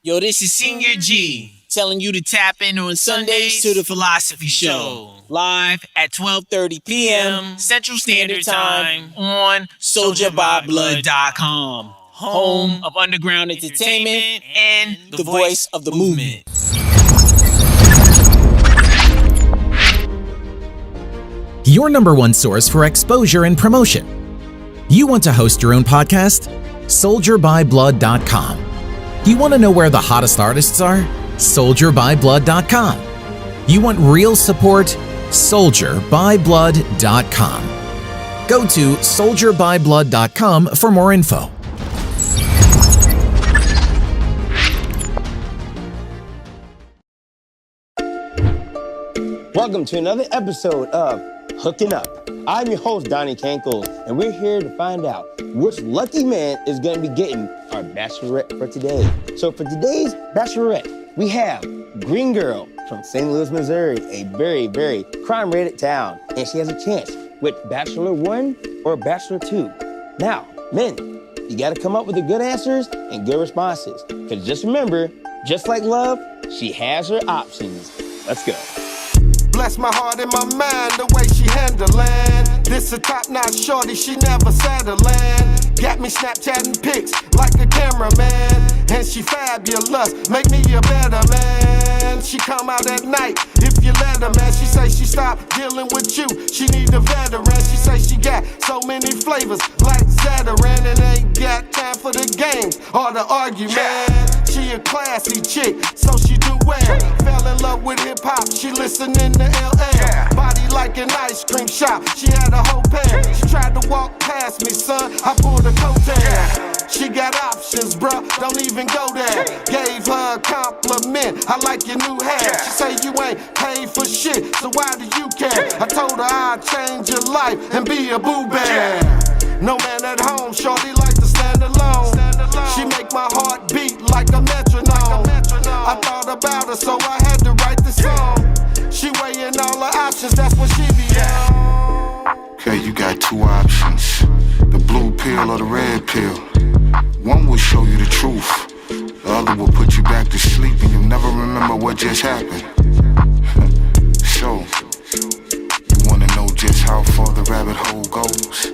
Yo, this is Senior G telling you to tap in on Sundays to the Philosophy Show. Live at 12:30 p.m. Central Standard Time on SoldierByBlood.com. Home of underground entertainment and the voice of the movement. Your number one source for exposure and promotion. You want to host your own podcast? SoldierByBlood.com. You want to know where the hottest artists are? SoldierByBlood.com. You want real support? SoldierByBlood.com. Go to SoldierByBlood.com for more info. Welcome to another episode of Hooking Up. I'm your host, Donnie Cankle, and we're here to find out which lucky man is going to be getting our bachelorette for today. So for today's bachelorette, we have Green Girl from St. Louis, Missouri, a very, very crime-rated town, and she has a chance with Bachelor 1 or Bachelor 2. Now, men, you got to come up with the good answers and good responses, because just remember, just like love, she has her options. Let's go. Bless my heart and my mind, the way she handlin'. This a top-notch shorty, she never settling. Got me Snapchatting pics like a cameraman. And she fabulous, make me a better man. She come out at night, if you let her, man. She say she stopped dealing with you, she need a veteran. She say she got so many flavors, like Zetaran. And ain't got time for the games or the argument. She a classy chick, so she do well. Fell in love with hip-hop, she listening to LL. Body like an ice cream shop, she had a whole pan. She tried to walk past me, son, I pulled a coattail. She got options, bruh, don't even go there. Gave her a compliment, I like your new hair. She say you ain't paid for shit, so why do you care? I told her I'd change your life and be a boo bear. No man at home, shorty like to stand alone. She make my heart beat like a metronome. I thought about her, so I had to write the song. She weighing all her options, that's what she be on. Okay, you got two options, the blue pill or the red pill. One will show you the truth, the other will put you back to sleep and you'll never remember what just happened. So, you wanna know just how far the rabbit hole goes?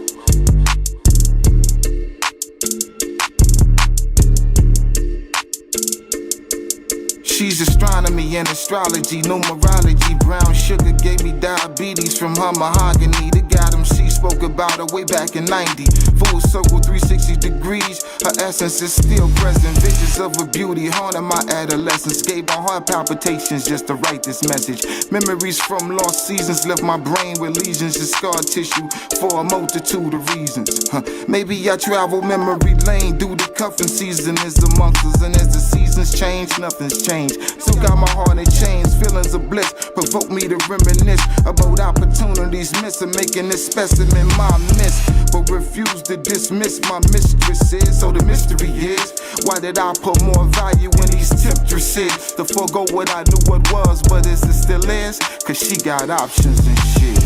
She's astronomy and astrology, numerology. Brown sugar gave me diabetes from her mahogany. The goddamn she spoke about her way back in 90. Full circle 360 degrees, her essence is still present. Visions of her beauty haunted my adolescence. Gave my heart palpitations just to write this message. Memories from lost seasons left my brain with lesions and scar tissue for a multitude of reasons. Maybe I travel memory lane through the cuffing season is amongst us. And as the seasons change, nothing's changed. Still got my heart in chains, feelings of bliss provoke me to reminisce about opportunities missing, making this specimen my miss, but refuse to dismiss my mistresses. So the mystery is, why did I put more value in these temptresses? To forego what I knew what was, but is it still is? Cause she got options and shit.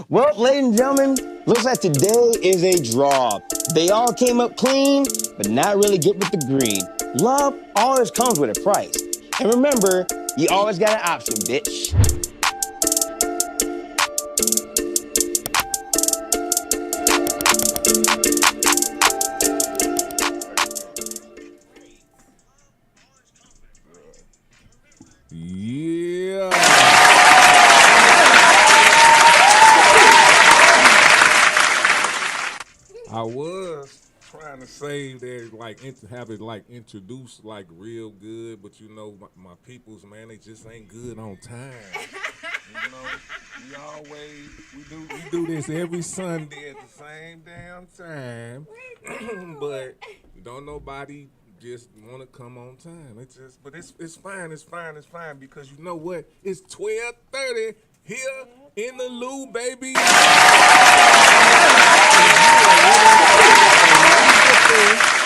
Well, ladies and gentlemen, looks like today is a draw. They all came up clean, but not really get with the green. Love always comes with a price. And remember, you always got an option, bitch. Yeah. I was trying to say that, like, have it like introduced like real good, but you know, my peoples, man, they just ain't good on time. You know, we do this every Sunday at the same damn time, but don't nobody just want to come on time. It's fine because you know what? It's 12:30 here in the Lou, baby.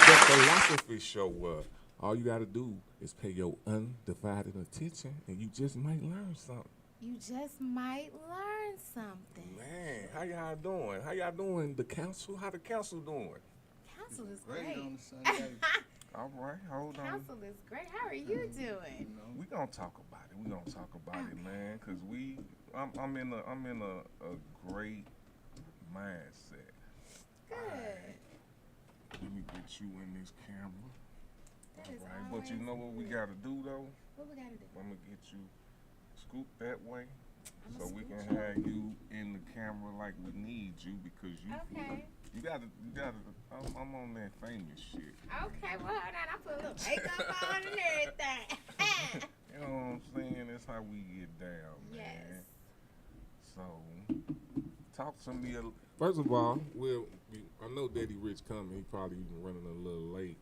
The Philosophy Show. All you gotta do is pay your undivided attention, and you just might learn something. You just might learn something. Man, how y'all doing? The council? How the council doing? Council is great. On the Sunday. All right, hold on. Counsel is great. How are you doing? We gonna talk about it. We gonna talk about it, man. Cause I'm in a great mindset. Good. Right. Let me get you in this camera. That All is right, but you always know what we good. gotta do though? What we gotta do? I'm gonna get you scoop that way, I'ma so we scoot can you. have you in the camera like we need you because Okay. You gotta. I'm on that famous shit. Okay, well, hold on. I put a little makeup on and everything. You know what I'm saying? That's how we get down, man. Yes. So, talk to me. First of all, I know Daddy Rich coming. He probably even running a little late.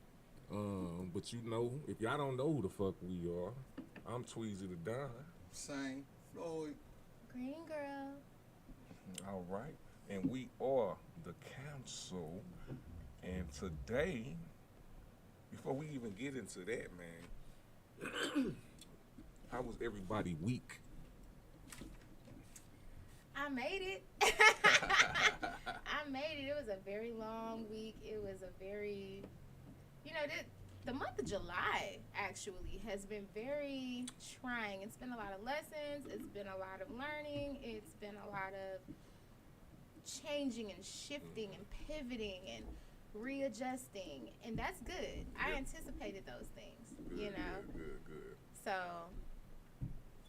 But you know, if y'all don't know who the fuck we are, I'm Tweezy the Don. Same. Floyd. Green girl. All right. And we are the council. And today, before we even get into that, man, how was everybody week? I made it. I made it. It was a very long week. It was a very, the month of July actually has been very trying. It's been a lot of lessons. It's been a lot of learning. It's been a lot of changing and shifting and pivoting and readjusting. And that's good. I anticipated those things, Good. So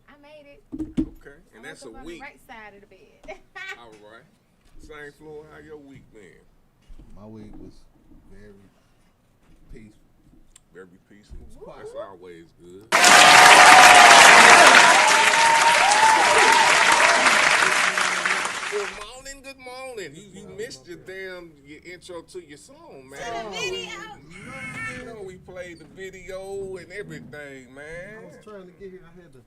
I made it. Okay. And I that's a woke up on week. the right side of the bed. All right. Same floor. How your week been? My week was very peaceful. Very peaceful. Woo. That's always good. Good morning. You missed your intro to your song, man. To the video. You know we played the video and everything, man. I was trying to get here. I had to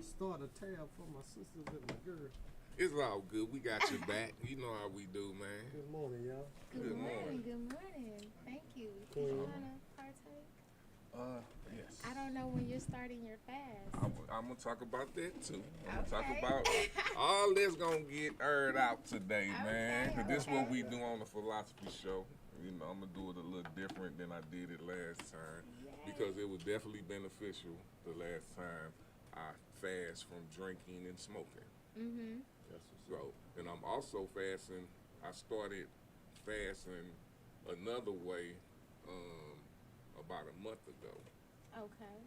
start a tab for my sisters and my girl. It's all good. We got your back. You know how we do, man. Good morning, y'all. Good morning. Good morning. Thank you. Do you want to partake? Yes. I don't know when you're starting your fast. I'm gonna talk about that too. I'm gonna talk Okay. about all this gonna get aired out today, man. Cause this is what we do on the Philosophy Show. You know, I'm gonna do it a little different than I did it last time because it was definitely beneficial the last time I fast from drinking and smoking. Mm-hmm. So, and I'm also fasting. I started fasting another way about a month ago. Okay.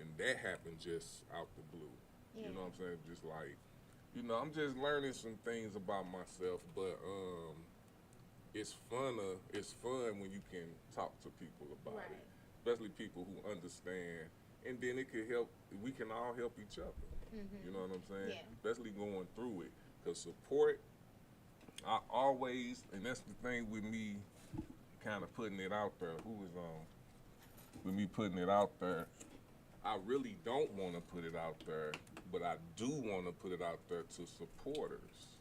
And that happened just out the blue. Yeah. You know what I'm saying? Just like, I'm just learning some things about myself, but it's fun when you can talk to people about it, especially people who understand, and then it could help. We can all help each other. Mm-hmm. You know what I'm saying? Yeah. Especially going through it, because support. I always, and that's the thing with me, kind of putting it out there. Who is on? With me putting it out there, I really don't want to put it out there, but I do want to put it out there to supporters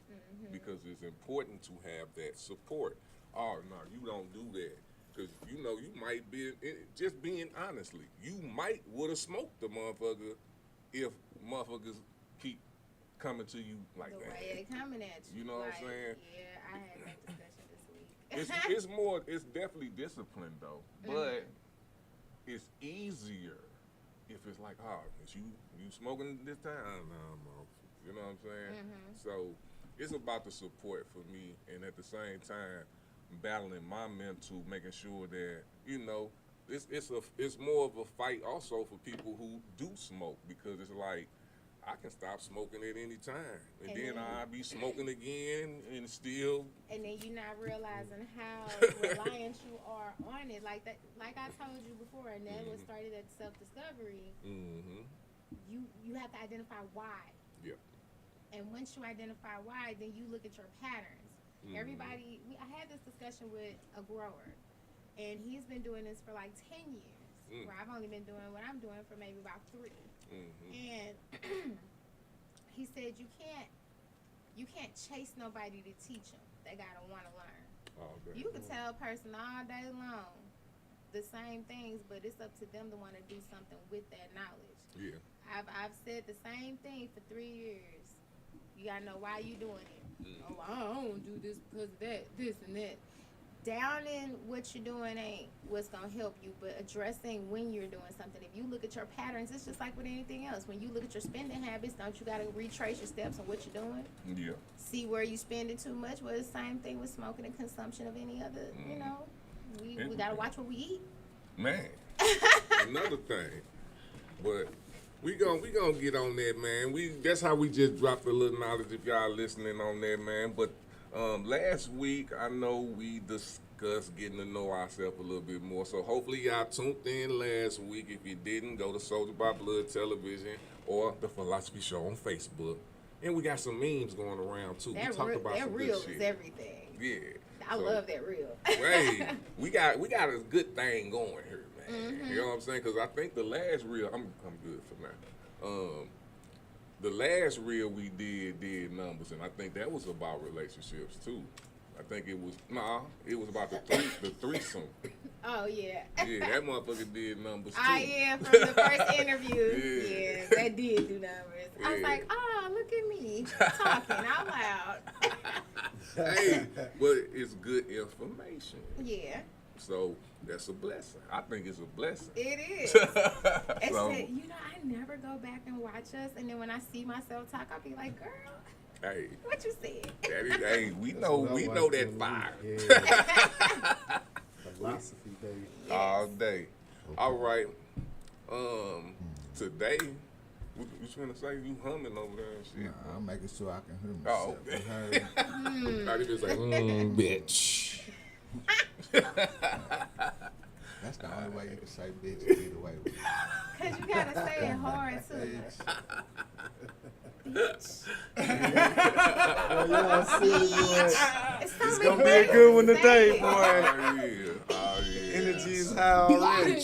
because it's important to have that support. Oh, no, you don't do that because, you might be, just being honestly, you might would have smoked the motherfucker if motherfuckers keep coming to you like The that. way they coming at you. You know what I'm saying? Yeah, I had that discussion this week. It's definitely discipline though, but it's easier if it's like, oh, is you smoking this time? No, you know what I'm saying? So it's about the support for me, and at the same time, battling my mental, making sure that it's more of a fight also for people who do smoke because it's like I can stop smoking at any time, and then I'll be smoking again and still. And then you're not realizing how reliant you are on it. Like that, like I told you before, and that was started at self-discovery. You have to identify why. Yeah. And once you identify why, then you look at your patterns. Everybody, I had this discussion with a grower, and he's been doing this for like 10 years, where I've only been doing what I'm doing for maybe about 3. And he said you can't chase nobody to teach them. They gotta want to learn. You can tell a person all day long the same things, but it's up to them to want to do something with that knowledge. Yeah. I've said the same thing for 3 years. You gotta know why you doing it. Oh, I don't do this because of that, this and that. downing what you're doing ain't what's gonna help you, but addressing when you're doing something. If you look at your patterns, it's just like with anything else. When you look at your spending habits, don't you gotta retrace your steps on what you're doing? Yeah. See where you spending too much. Well, it's the same thing with smoking and consumption of any other. You know, we gotta watch what we eat. Man, another thing, but we gonna get on that, man. That's how we just dropped a little knowledge if y'all listening on that, man. But last week I know we discussed getting to know ourselves a little bit more. So hopefully y'all tuned in last week. If you didn't, go to Soldier by Blood Television or the Philosophy Show on Facebook. And we got some memes going around too. That we talked about some real good shit. Is everything. Yeah. I love that real. Hey, we got a good thing going here, man. You know what I'm saying? Because I think the last reel, I'm good for now. The last reel we did numbers, and I think that was about relationships too. I think it was about the threesome. Oh yeah. Yeah, that motherfucker did numbers too. Yeah, from the first interview. Yeah, that did do numbers. I was like, oh, look at me talking out loud. Hey, but it's good information. Yeah. So that's a blessing. I think it's a blessing. It is. So, I never go back and watch us, and then when I see myself talk, I'll be like, girl, hey, what you said? Hey, we know that fire. Yeah. Philosophy day. Yes. All day. All right. Today, what you trying to say? You humming over there and shit. Nah, I'm making sure I can hear myself. Oh, okay. You heard? Thought he was like, bitch. That's the only way you can say bitch and get away with it. Because you got to say it hard, too. Bitch. Y'all silly, boy. It's gonna be a good one today, boy. Oh, yeah. Energy is high already.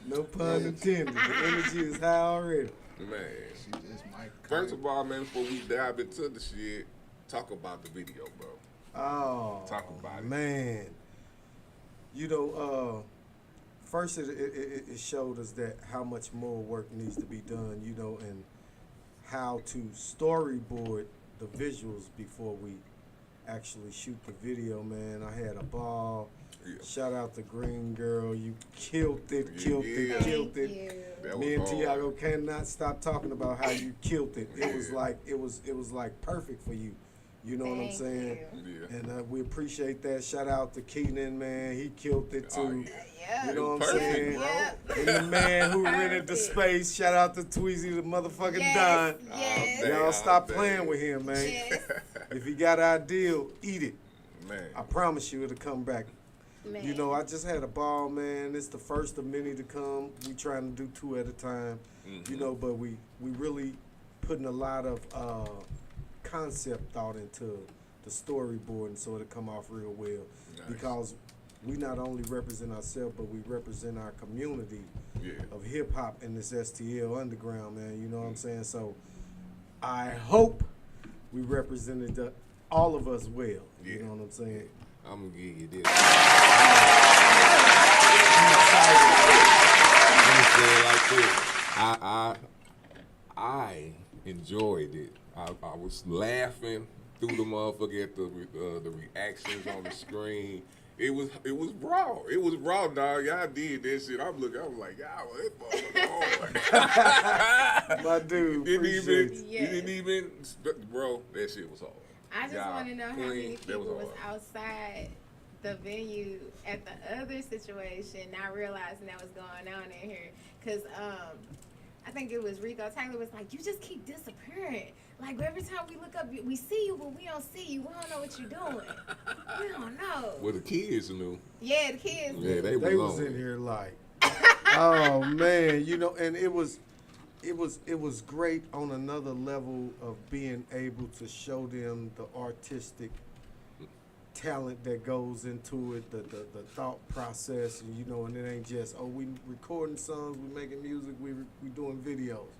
No pun intended. The energy is high already. Man. She just might. First of all, man, before we dive into the shit, talk about the video, bro. Oh, Talk about it. Man. You know, first it showed us that how much more work needs to be done, you know, and how to storyboard the visuals before we actually shoot the video, man. I had a ball. Yeah. Shout out to Green Girl. You killed it. Me and Tiago cannot stop talking about how you killed it. It was like perfect for you. You know what I'm saying? Yeah. And we appreciate that. Shout out to Keenan, man. He killed it too. Yeah. You know what I'm Perfect, saying? bro. And the man who rented the space. Shout out to Tweezy, the motherfucking Don. Yes. Y'all stop playing with him, man. Yes. If he got an ideal, eat it. Man. I promise you it'll come back. Man. You know, I just had a ball, man. It's the first of many to come. We trying to do 2 at a time. You know, but we really putting a lot of concept thought into the storyboarding so it'll come off real well. Nice. Because we not only represent ourselves, but we represent our community of hip hop in this STL underground, man. You know what I'm saying? So I hope we represented all of us well. You know what I'm saying? I'm gonna give you this. Let me say it like this. I enjoyed it. I was laughing through the motherfucker at the reactions on the screen. It was raw. It was raw, dog. Y'all did that shit. I was like, y'all, that motherfucker hard. My dude, You didn't even, bro. That shit was hard. I just want to know how many people was hard. outside the venue at the other situation, not realizing that was going on in here. Because I think it was Rico Taylor was like, you just keep disappearing. Like, every time we look up, we see you, but we don't see you. We don't know what you're doing. We don't know. Well, the kids knew. Yeah, the kids knew. Yeah, they was in here like, oh, man. You know, and it was great on another level of being able to show them the artistic talent that goes into it, the thought process, and you know, and it ain't just, oh, we recording songs, we making music, we doing videos.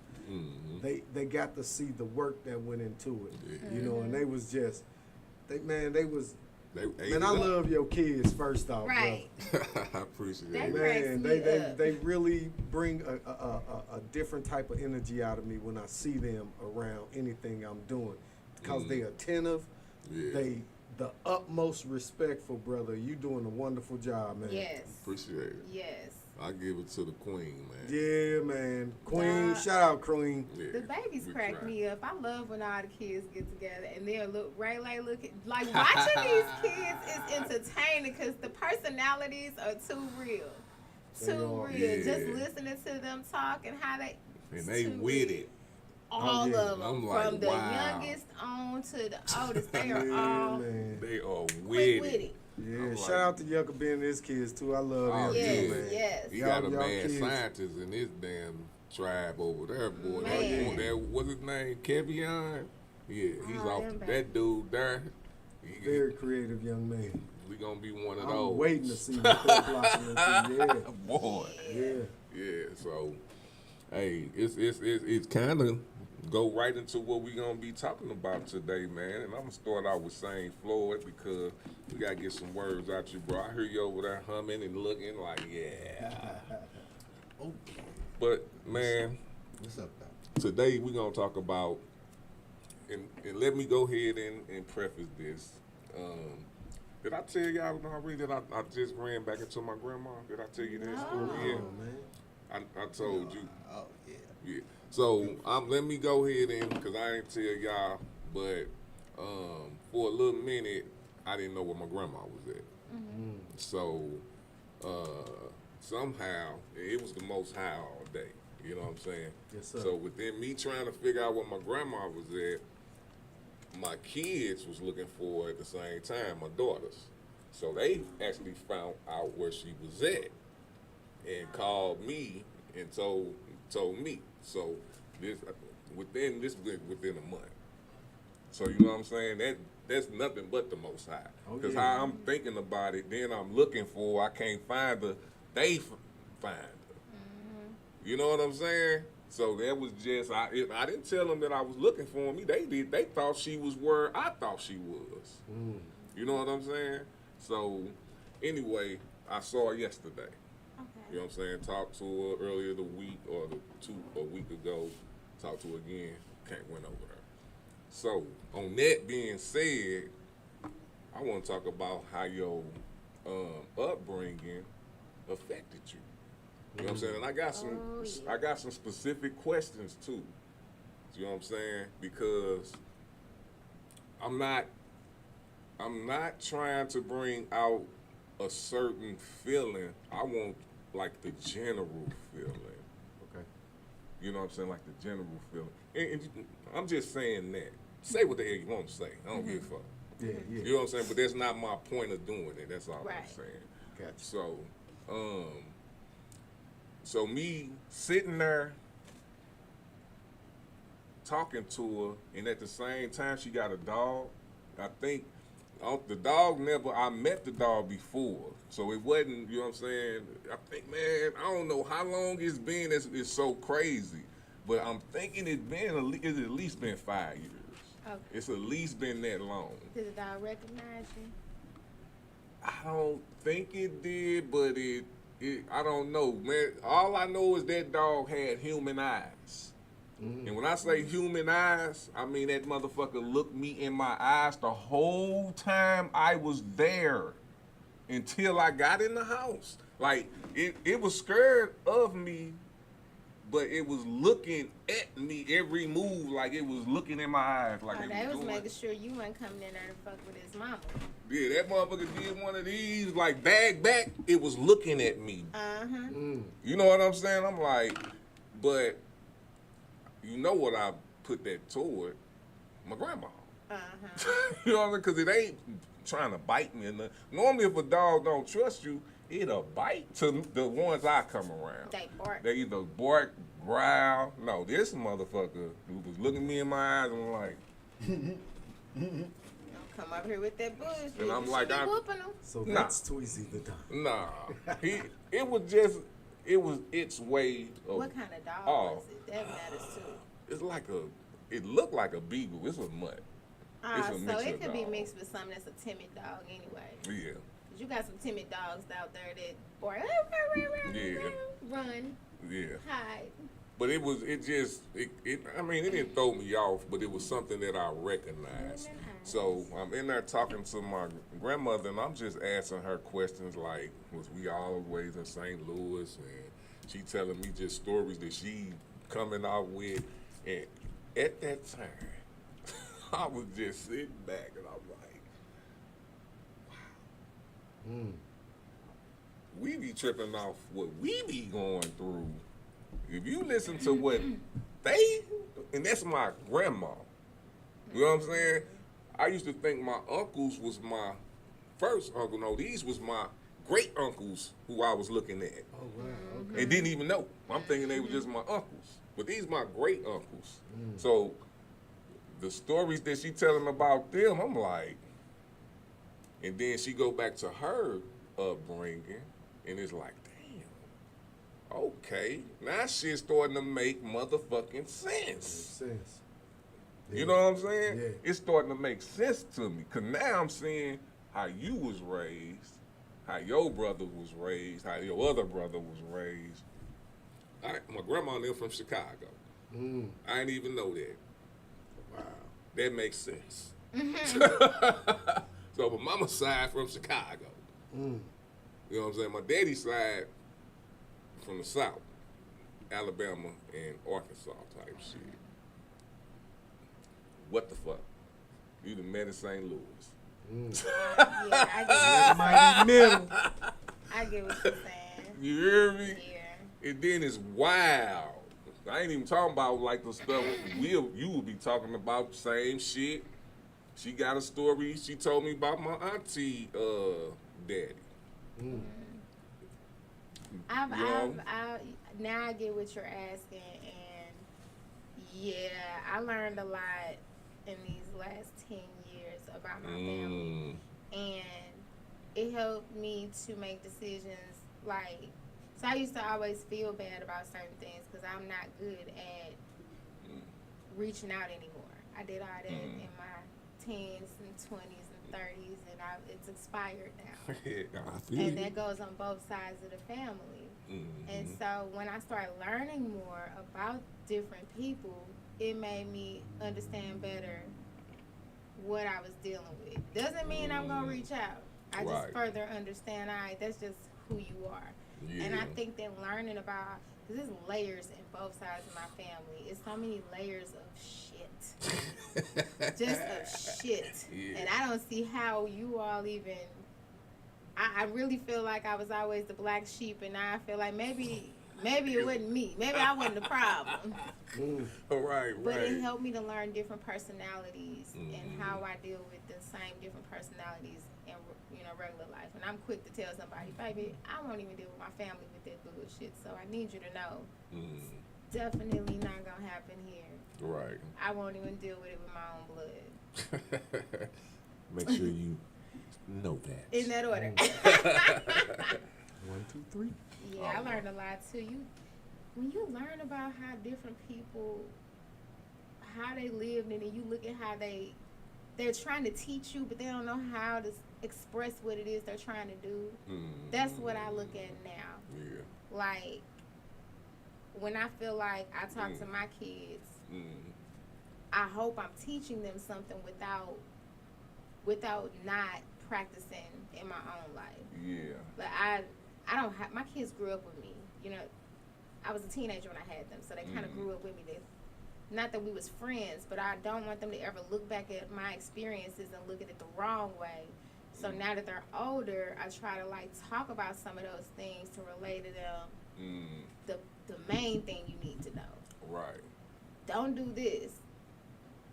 They got to see the work that went into it, you know, and they was just, man, I love your kids first off, right? I appreciate that. Man, they really bring a different type of energy out of me when I see them around anything I'm doing, because they attentive, the utmost respect for brother. You doing a wonderful job, man. Yes. Appreciate it. Yes. I give it to the queen, man. Yeah, man. Queen, shout out Queen. Yeah, The babies we crack try. me up. I love when all the kids get together and they'll look right like watching these kids is entertaining because the personalities are too real. They Too are. real. Yeah. Just listening to them talk and how they And they too with real. it. All yeah. of them, I'm like, from the wow. youngest on to the oldest, they are Yeah, all man. They are quick with it. Yeah, I'm shout like- out to Yucca Ben and his kids too. I love Oh, him Yes, too, man. yes. He got a Y'all mad kids. scientist in his damn tribe over there, boy. Man. That what's his name? Kevion? Yeah, he's Oh, off them that dude there. Very creative young man. We gonna be one of I'm those. waiting to see the full blossom. Yeah, Boy. yeah. Yeah, so hey, it's kind of go right into what we gonna be talking about today, man. And I'm gonna start out with Saint Floyd because we gotta get some words out you, bro. I hear you over there humming and looking like, yeah. Okay. But man, What's up, Doc? today we gonna talk about, and let me go ahead and preface this. Did I tell y'all already that I just ran back into my grandma? Did I tell you that story? Oh, Yeah. man. I told you. Oh, yeah. Yeah. So let me go ahead and, because I ain't tell y'all, but for a little minute, I didn't know where my grandma was at. So somehow, it was the most high all day. You know what I'm saying? Yes, sir. So within me trying to figure out where my grandma was at, my kids was looking for her at the same time, my daughters. So they actually found out where she was at and called me and told me. So within a month. So you know what I'm saying? That's nothing but the Most High. Oh, Because yeah. how I'm thinking about it, then I'm looking for her, I can't find her. They find her. You know what I'm saying? So that was just I didn't tell them that I was looking for me. They did. They thought she was where I thought she was. You know what I'm saying? So anyway, I saw her yesterday. Okay. You know what I'm saying? Talked to her earlier the week or a week ago. Talked to her again. Went over there. So on that being said, I want to talk about how your upbringing affected you. You know what I'm saying? And I got some specific questions too. You know what I'm saying? Because I'm not trying to bring out a certain feeling. I want like the general feeling. Okay. You know what I'm saying? Like the general feeling. And I'm just saying that. Say what the hell you want to say. I don't give a fuck. Yeah, yeah. You know what I'm saying? But that's not my point of doing it. That's all I'm Right. saying. Gotcha. So me sitting there talking to her, and at the same time she got a dog. I think the dog I met the dog before, so it wasn't. You know what I'm saying? I think, man, I don't know how long it's been. It's so crazy, but I'm thinking it's at least been 5 years. Okay. It's at least been that long. Did the dog recognize you? I don't think it did, but I don't know, man. All I know is that dog had human eyes. And when I say human eyes, I mean that motherfucker looked me in my eyes the whole time I was there until I got in the house. Like, it was scared of me, but it was looking at me every move, like it was looking in my eyes. Like it They was doing. making sure you weren't coming in there to fuck with his mama. Yeah, that motherfucker did one of these, like bag back, it was looking at me. Uh-huh. You know what I'm saying? I'm like, but you know what I put that toward? My grandma. Uh-huh. You know what I mean? Because it ain't trying to bite me. Normally, if a dog don't trust you, it'll bite to the ones I come around. They bark. They either bark, growl. No, this motherfucker who was looking me in my eyes and I'm like, Don't come up here with that bullshit. And I'm You like, should be I- whooping them. So Nah. that's Tweezy the dog. nah. It was its way of. What kind of dog Oh. was it? That matters too. It's like it looked like a beagle. It's a mutt. It's a So mix it of could be dog. mixed with something that's a timid dog anyway. Yeah. 'Cause you got some timid dogs out there that bark, Yeah. run, Yeah. hide. But I mean, it didn't throw me off, but it was something that I recognized. So I'm in there talking to my grandmother, and I'm just asking her questions like, was we always in St. Louis? And she telling me just stories that she coming out with. And at that time, I was just sitting back, and I'm like, wow. We be tripping off what we be going through. If you listen to what they, and that's my grandma. You know what I'm saying? I used to think my uncles was my first uncle. No, these was my great uncles who I was looking at. Oh, wow. Okay. And didn't even know. I'm thinking they were just my uncles. But these my great uncles. So the stories that she telling about them, I'm like, and then she go back to her upbringing, and it's like, damn, okay, now shit's starting to make motherfucking sense. You know what I'm saying? Yeah. It's starting to make sense to me. Because now I'm seeing how you was raised, how your brother was raised, how your other brother was raised. My grandma lived from Chicago. I didn't even know that. Wow. That makes sense. So my mama's side from Chicago. You know what I'm saying? My daddy's side from the South, Alabama and Arkansas type shit. What the fuck? You done met in St. Louis. Yeah, I get what you're saying. You hear me? Yeah. And then it's wild. I ain't even talking about like the stuff you will be talking about, same shit. She got a story she told me about my auntie daddy. Now I get what you're asking, and yeah, I learned a lot in these last 10 years about my family, and it helped me to make decisions. Like, so I used to always feel bad about certain things because I'm not good at reaching out anymore. I did all that in my teens and 20s and 30s, and it's expired now. And that goes on both sides of the family. And so when I started learning more about different people, it made me understand better what I was dealing with. Doesn't mean I'm going to reach out. I just further understand, that's just who you are. Yeah. And I think that learning about, because there's layers in both sides of my family. It's so many layers of shit. Just of shit. Yeah. And I don't see how you all even, I really feel like I was always the black sheep, and now I feel like maybe it wasn't me. Maybe I wasn't the problem. Right. But it helped me to learn different personalities and how I deal with the same different personalities in regular life. And I'm quick to tell somebody, baby, I won't even deal with my family with that bullshit. So I need you to know, it's definitely not gonna happen here. Right. I won't even deal with it with my own blood. Make sure you know that. In that order. 1, 2, 3. Yeah, I learned a lot too. When you learn about how different people, how they lived, and then you look at how they're trying to teach you, but they don't know how to express what it is they're trying to do. That's what I look at now. Yeah. Like, when I feel like I talk to my kids, I hope I'm teaching them something without not practicing in my own life. Yeah. Like I don't have, my kids grew up with me. I was a teenager when I had them, so they kind of grew up with me. Not that we was friends, but I don't want them to ever look back at my experiences and look at it the wrong way. So now that they're older, I try to talk about some of those things to relate to them. The main thing you need to know. Right. Don't do this.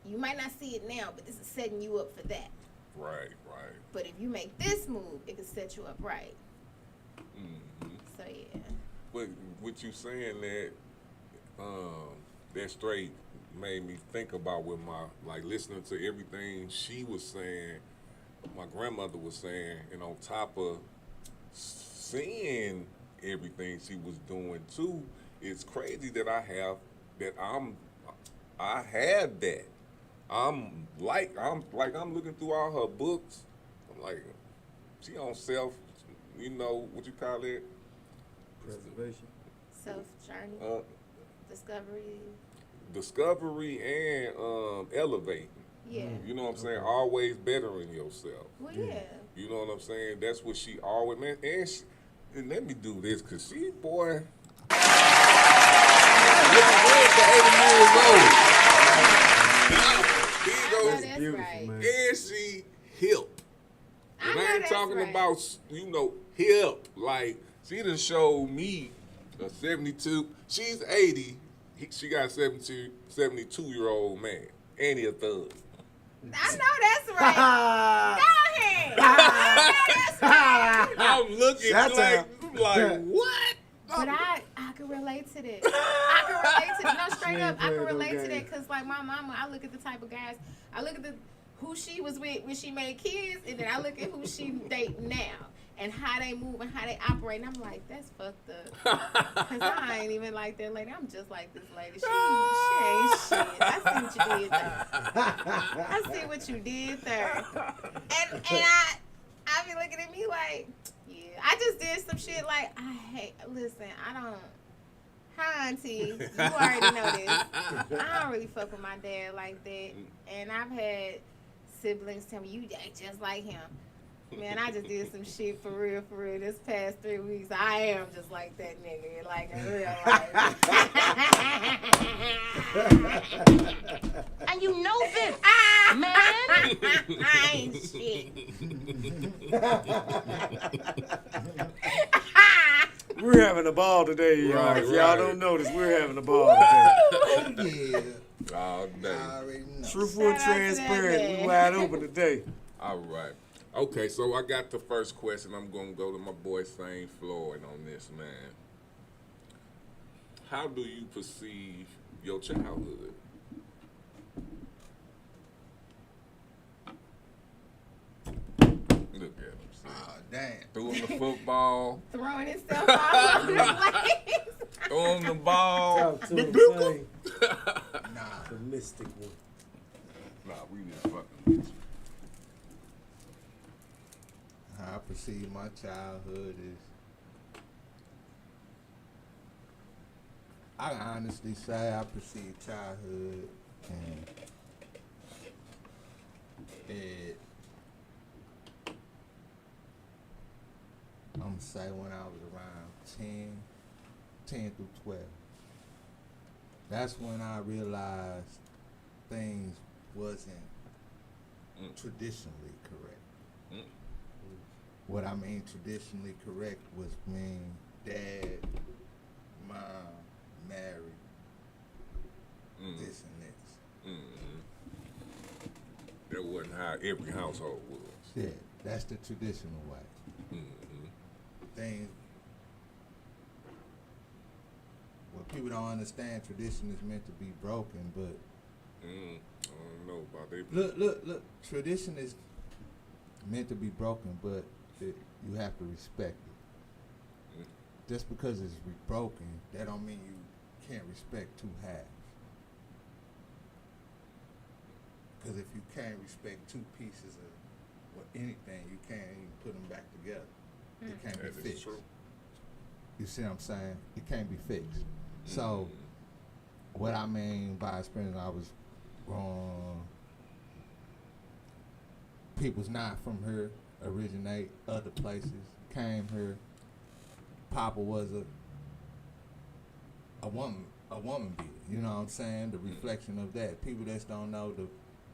You might not see it now, but this is setting you up for that. Right. But if you make this move, it can set you up right. So yeah. But with you saying that, that straight made me think about with my, listening to everything she was saying, my grandmother was saying, and on top of seeing everything she was doing too, it's crazy that I have that. I'm looking through all her books. I'm like, she on self, what you call it? Preservation. Self-journey. Discovery And elevating. Yeah. You know what I'm saying? Always bettering yourself. Well, yeah. You know what I'm saying? That's what she always, man. And let me do this, because she, boy, That's right. and she hip. And I ain't talking about, hip. Like, she done showed me a 72. She's 80. She got a 72-year-old man. And he a thug. I know that's right. Go ahead. I know that's right. I'm looking like what? But I can relate to that. I can relate to that. No, straight up, I can relate to that because, like, my mama, I look at the type of guys, I look at who she was with when she made kids, and then I look at who she date now and how they move and how they operate, and I'm like, that's fucked up. Because I ain't even like that lady. I'm just like this lady. She ain't shit. I see what you did there. I see what you did there. And I be looking at me like, yeah, I just did some shit like, listen, I don't, hi auntie, you already know this. I don't really fuck with my dad like that. And I've had siblings tell me, you act just like him. Man, I just did some shit for real, this past 3 weeks. I am just like that nigga, like in real life. And you know this, man. I ain't shit. We're having a ball today, y'all. Right, If y'all don't notice, we're having a ball today. All day. Truthful and transparent. We wide open today. All right. Okay, so I got the first question. I'm going to go to my boy St. Floyd on this, man. How do you perceive your childhood? Look at him. Oh, damn. Threw him the football. Throwing himself all over the place. Threw him the ball. Talk to him, Saint. The mystic one. Nah, we just fucking with you. How I perceive my childhood is, I can honestly say I perceive childhood and I'm gonna say when I was around 10 through 12. That's when I realized things wasn't traditionally correct. What I mean traditionally correct was when dad, mom, married, this and this. That wasn't how every household was. Yeah, that's the traditional way. Things, what people don't understand, tradition is meant to be broken, but I don't know about that. look, tradition is meant to be broken, but you have to respect it. Just because it's broken, that don't mean you can't respect two halves. Because if you can't respect two pieces of anything, you can't even put them back together. It can't be fixed. True. You see what I'm saying? It can't be fixed. So, what I mean by experience, I was growing. People's not from here, originate other places, came here. Papa was a woman beater. You know what I'm saying? The reflection of that. People that don't know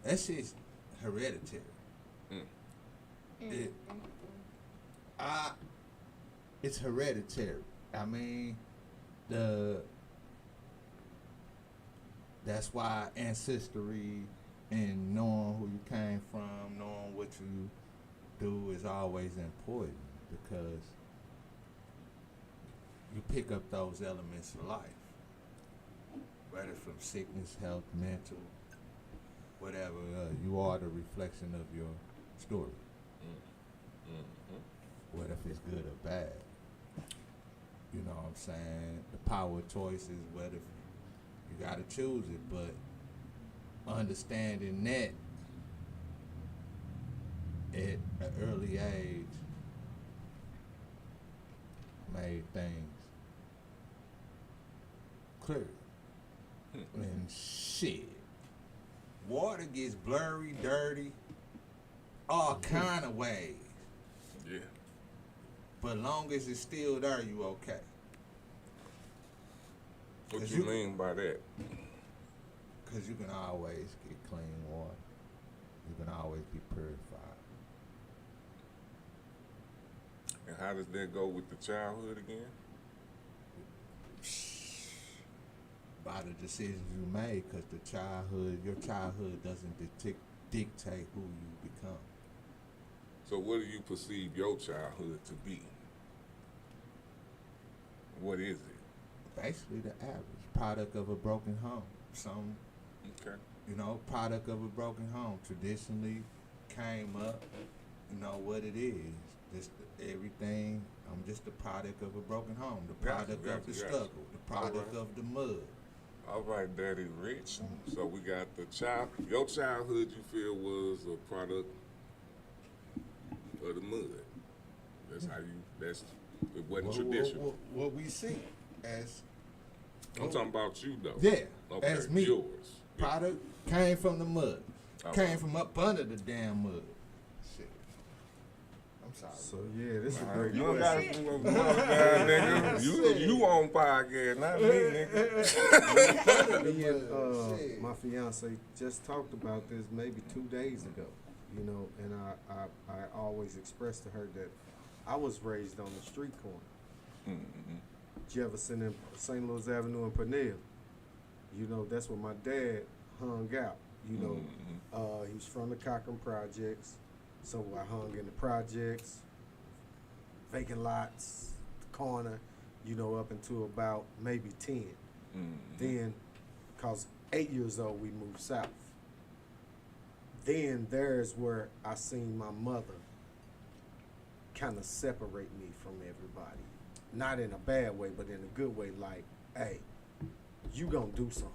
that shit's hereditary. It's hereditary. I mean, that's why ancestry and knowing who you came from, knowing what you do is always important, because you pick up those elements of life, whether from sickness, health, mental, whatever. You are the reflection of your story. What if it's good or bad? You know what I'm saying? The power of choice is whether you gotta choose it, but understanding that at an early age made things clear. And shit, water gets blurry, dirty, all kind of ways. Yeah. But long as it's still there, you okay. What you mean by that? Because you can always get clean water. You can always be purified. And how does that go with the childhood again? By the decisions you made, because your childhood doesn't dictate who you become. So what do you perceive your childhood to be? What is it? Basically the average product of a broken home. Okay. Product of a broken home. Traditionally came up, what it is. Just everything. I'm just the product of a broken home. The product of the struggle. The product of the mud. All right, Daddy Rich. So we got your childhood you feel was a product of the mud. It wasn't traditional. What we see as... I'm talking about you though. Yeah, okay, as me. Yours. Product came from the mud. Came from up under the damn mud. Shit. I'm sorry. So yeah, this is a great You question. nigga. You on podcast, not me, nigga. Me and my fiance just talked about this maybe 2 days ago, and I always expressed to her that I was raised on the street corner. Mm-hmm. Jefferson and St. Louis Avenue and Pernell. That's where my dad hung out. He was from the Cochran Projects, so I hung in the projects, vacant lots, the corner, up until about maybe 10. Mm-hmm. Then, cause 8 years old, we moved south. Then there's where I seen my mother kind of separate me from everybody. Not in a bad way, but in a good way, like, hey, you gonna do something.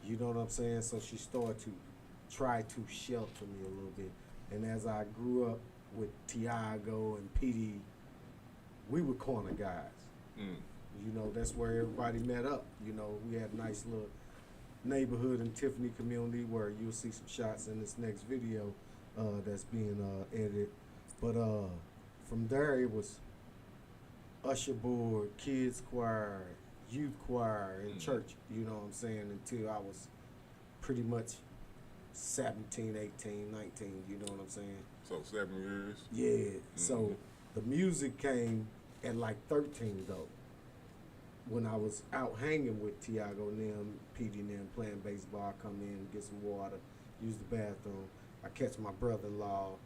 You know what I'm saying? So she started to try to shelter me a little bit. And as I grew up with Tiago and PD, we were corner guys. That's where everybody met up. We had a nice little neighborhood and Tiffany community where you'll see some shots in this next video that's being edited. But from there, it was usher board, kids choir, youth choir, and church, you know what I'm saying, until I was pretty much 17, 18, 19, you know what I'm saying? So 7 years? Yeah, so the music came at like 13 though. When I was out hanging with Tiago and them, PD and them, playing baseball, I come in, get some water, use the bathroom. I catch my brother-in-law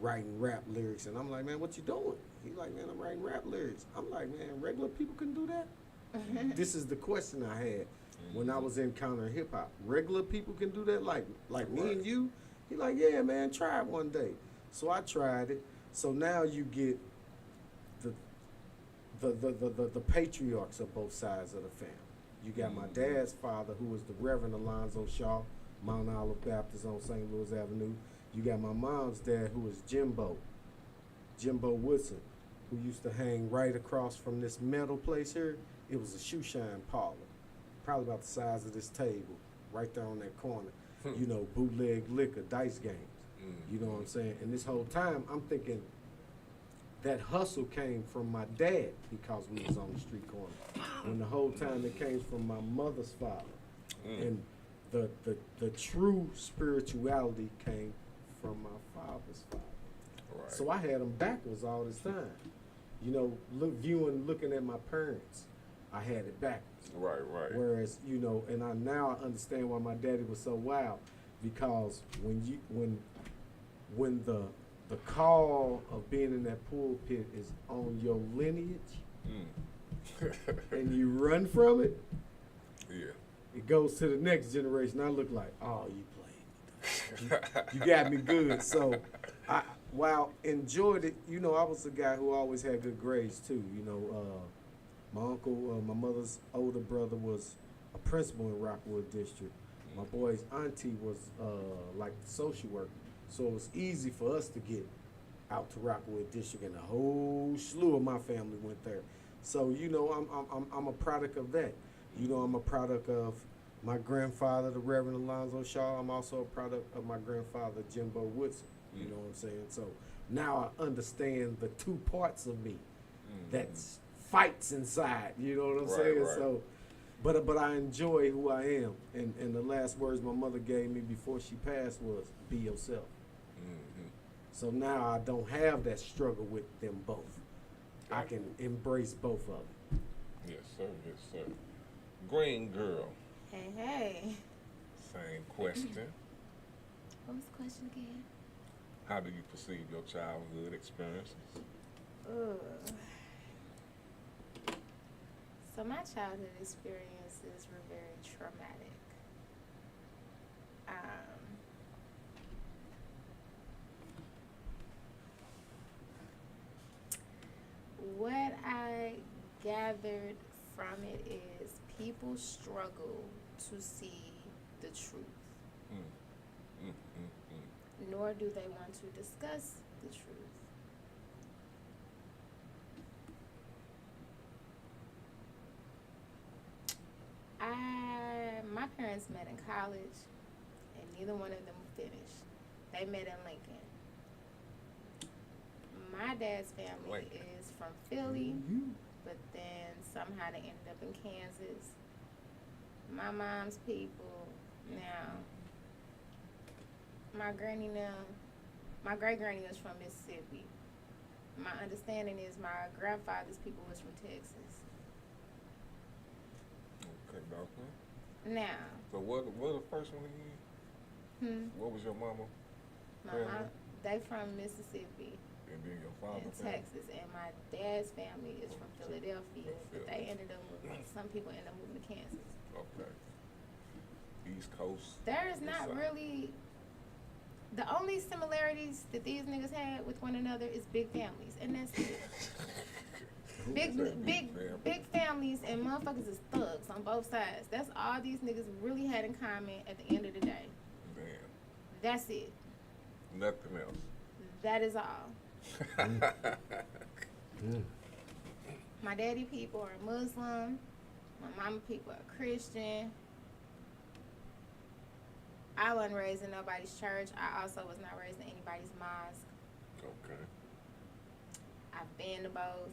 writing rap lyrics, and I'm like, man, what you doing? He like, man, I'm writing rap lyrics. I'm like, man, regular people can do that? This is the question I had when I was in counter hip hop. Regular people can do that, like me and you? He like, yeah, man, try it one day. So I tried it. So now you get the patriarchs of both sides of the family. You got my dad's father, who was the Reverend Alonzo Shaw, Mount Olive Baptist on St. Louis Avenue. You got my mom's dad, who was Jimbo Woodson, who used to hang right across from this metal place here. It was a shoe shine parlor, probably about the size of this table, right there on that corner. Bootleg liquor, dice games. You know what I'm saying? And this whole time, I'm thinking that hustle came from my dad because we was on the street corner. When the whole time it came from my mother's father. And the true spirituality came from my father's father. Right. So I had them backwards all this time. Looking at my parents, I had it backwards. Right. Whereas, and I now understand why my daddy was so wild, because when the call of being in that pulpit is on your lineage, and you run from it, it goes to the next generation. I look like, oh, you played me. You got me good. So while enjoyed it, I was a guy who always had good grades too. My uncle, my mother's older brother, was a principal in Rockwood District. My boy's auntie was like the social worker. So it was easy for us to get out to Rockwood District, and a whole slew of my family went there. So I'm a product of that. I'm a product of my grandfather, the Reverend Alonzo Shaw. I'm also a product of my grandfather, Jimbo Woodson. You know what I'm saying? So now I understand the two parts of me that fights inside. You know what I'm saying? Right. So, but I enjoy who I am. And the last words my mother gave me before she passed was, be yourself. So now I don't have that struggle with them both. I can embrace both of them. Yes, sir. Yes, sir. Green girl. Hey. Same question. What was the question again? How do you perceive your childhood experiences? So my childhood experiences were very traumatic. What I gathered from it is people struggle to see the truth. Nor do they want to discuss the truth. My parents met in college, and neither one of them finished. They met in Lincoln. My dad's family is from Philly, but then somehow they ended up in Kansas. My mom's people, now, my great-granny was from Mississippi. My understanding is my grandfather's people was from Texas. Okay, doctor. Now. So what the first one again? What was your mama? My mom, they from Mississippi. And then your father in Texas, and my dad's family is from Philadelphia. But they ended up moving. Some people ended up moving to Kansas. Okay. East Coast. There is not really. The only similarities that these niggas had with one another is big families, and that's it. Big families, and motherfuckers is thugs on both sides. That's all these niggas really had in common at the end of the day. Damn. That's it. Nothing else. That is all. My daddy people are Muslim. My mama people are Christian. I wasn't raised in nobody's church. I also was not raised in anybody's mosque. Okay. I've been to both.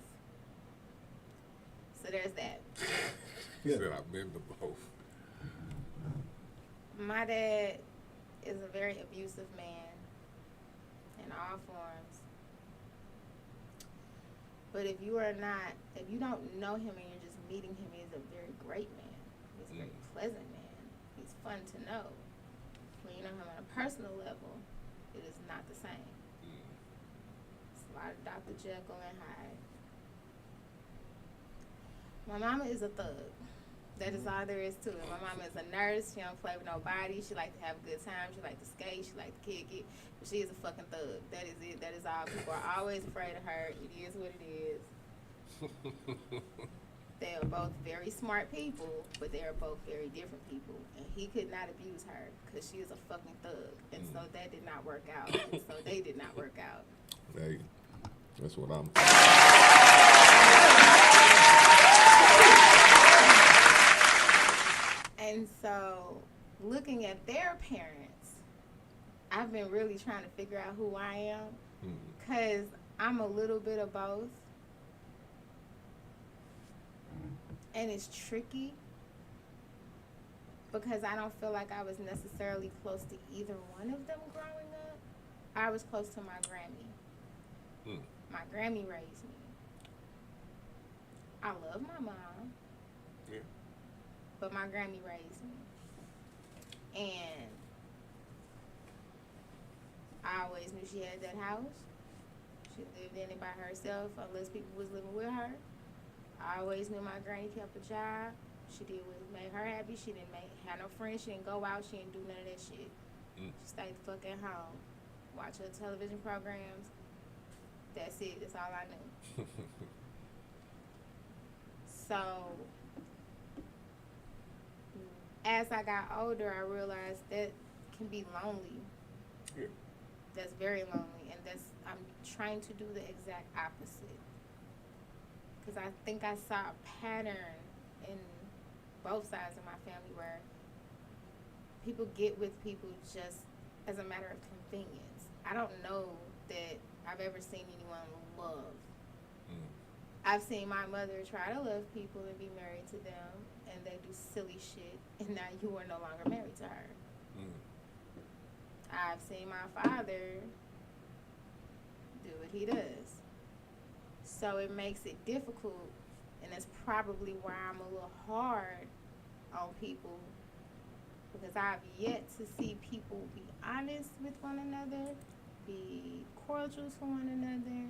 So there's that. You said I've been to both. My dad is a very abusive man in all forms. But if you don't know him and you're just meeting him, he's a very great man. He's a very pleasant man. He's fun to know. When you know him on a personal level, it is not the same. It's a lot of Dr. Jekyll and Hyde. My mama is a thug. That is all there is to it. My mama is a nurse. She don't play with nobody. She like to have a good time. She like to skate. She like to kick it. But she is a fucking thug. That is it. That is all. People are always afraid of her. It is what it is. They are both very smart people, but they are both very different people. And he could not abuse her because she is a fucking thug. And so that did not work out. And so they did not work out. Hey, that's what I'm. And so, looking at their parents, I've been really trying to figure out who I am, because I'm a little bit of both. And it's tricky, because I don't feel like I was necessarily close to either one of them growing up. I was close to my Grammy. My Grammy raised me. I love my mom. Yeah. But my Grammy raised me. And I always knew she had that house. She lived in it by herself unless people was living with her. I always knew my granny kept a job. She did what made her happy. She didn't have no friends. She didn't go out. She didn't do none of that shit. She stayed the fuck at home. Watch her television programs. That's it. That's all I knew. So, as I got older, I realized that can be lonely. Yeah. That's very lonely, and I'm trying to do the exact opposite. Because I think I saw a pattern in both sides of my family where people get with people just as a matter of convenience. I don't know that I've ever seen anyone love. I've seen my mother try to love people and be married to them, and they do silly shit, and now you are no longer married to her. I've seen my father do what he does. So it makes it difficult, and that's probably why I'm a little hard on people, because I've yet to see people be honest with one another, be cordial to one another,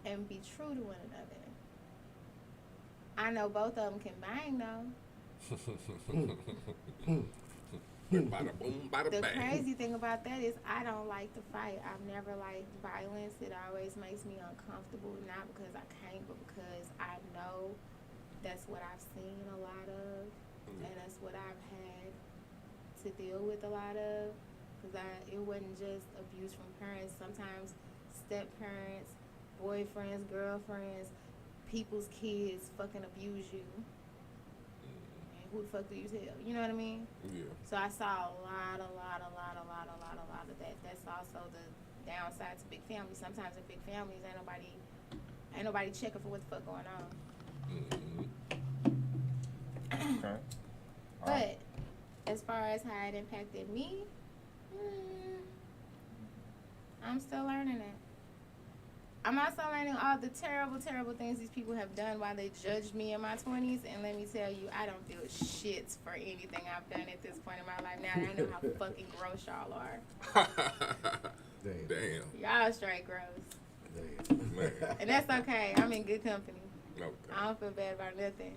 and be true to one another. I know both of them can bang, though. Bada boom, bada The bang. crazy thing about that is I don't like to fight. I've never liked violence. It always makes me uncomfortable, not because I can't, but because I know that's what I've seen a lot of, and that's what I've had to deal with a lot of. Because it wasn't just abuse from parents. Sometimes step-parents, boyfriends, girlfriends, people's kids fucking abuse you. Who the fuck do you tell? You know what I mean? Yeah. So I saw a lot of that. That's also the downside to big families. Sometimes in big families, ain't nobody checking for what the fuck going on. Okay. But as far as how it impacted me, I'm still learning it. I'm also learning all the terrible, terrible things these people have done while they judged me in my 20s. And let me tell you, I don't feel shit for anything I've done at this point in my life. Now that I know how fucking gross y'all are. Damn. Y'all straight gross. Man. And that's okay. I'm in good company. Okay. I don't feel bad about nothing.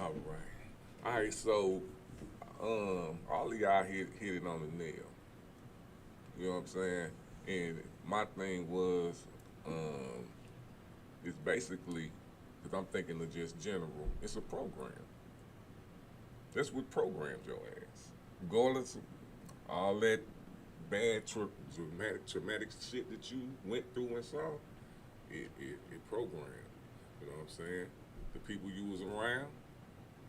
All right. All right, so all of y'all hit it on the nail. You know what I'm saying? And my thing was, it's basically, because I'm thinking of just general, it's a program. That's what programs your ass. Regardless of all that bad, traumatic shit that you went through and saw, it programmed. You know what I'm saying? The people you was around,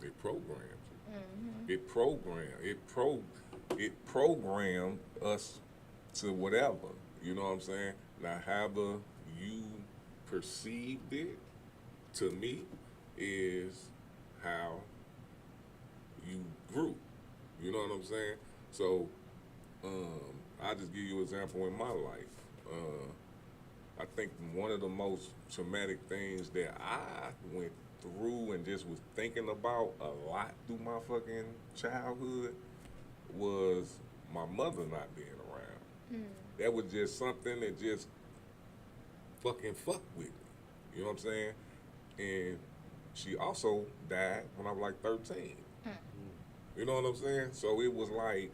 they programmed you. It programmed us to whatever. You know what I'm saying? Now, however you perceived it, to me, is how you grew. You know what I'm saying? So, I'll just give you an example in my life. I think one of the most traumatic things that I went through and just was thinking about a lot through my fucking childhood was my mother not being around. That was just something that just fucking fucked with me. You know what I'm saying? And she also died when I was like 13. You know what I'm saying? So it was like,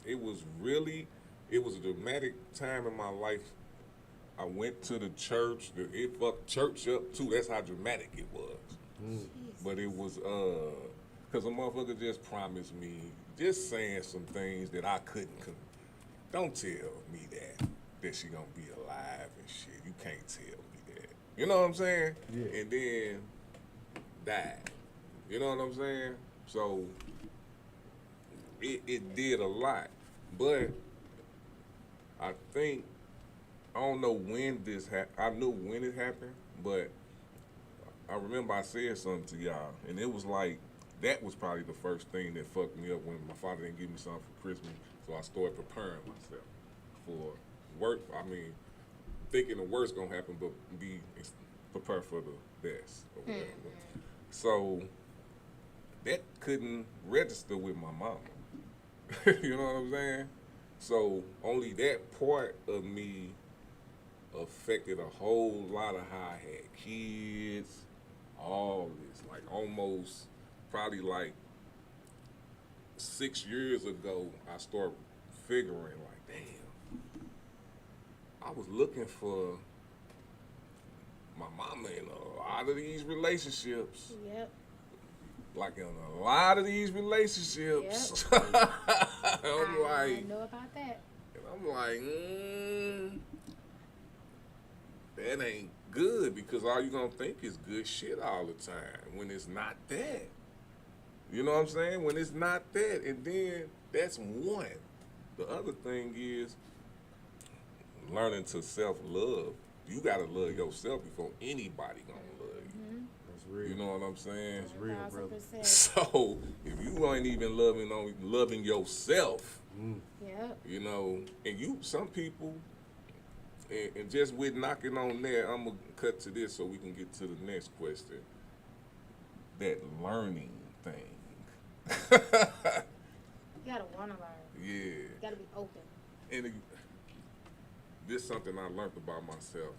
it was a dramatic time in my life. I went to the church. It fucked church up too. That's how dramatic it was. But it was, because a motherfucker just promised me, just saying some things that I couldn't. Don't tell me that she gonna be alive and shit. You can't tell me that. You know what I'm saying? Yeah. And then died. You know what I'm saying? So it did a lot. But I think, I don't know when this happened. I knew when it happened, but I remember I said something to y'all, and it was like, that was probably the first thing that fucked me up when my father didn't give me something for Christmas. So I started preparing myself for work. I mean, thinking the worst gonna happen, but be prepared for the best or whatever. So that couldn't register with my mama. You know what I'm saying? So only that part of me affected a whole lot of how I had kids, all this, like almost probably like 6 years ago, I started figuring like, damn, I was looking for my mama in a lot of these relationships. Yep. Like in a lot of these relationships. Yep. I know about that. And I'm like, that ain't good because all you're going to think is good shit all the time when it's not that. You know what I'm saying? When it's not that. And then that's one. The other thing is learning to self-love. You got to love yourself before anybody going to love you. That's real. You know what I'm saying? That's real, brother. So if you ain't even loving yourself, Yep. you know, and some people, and just with knocking on there, I'm going to cut to this so we can get to the next question. That learning thing. You gotta want to learn. Yeah. You gotta be open. And this is something I learned about myself,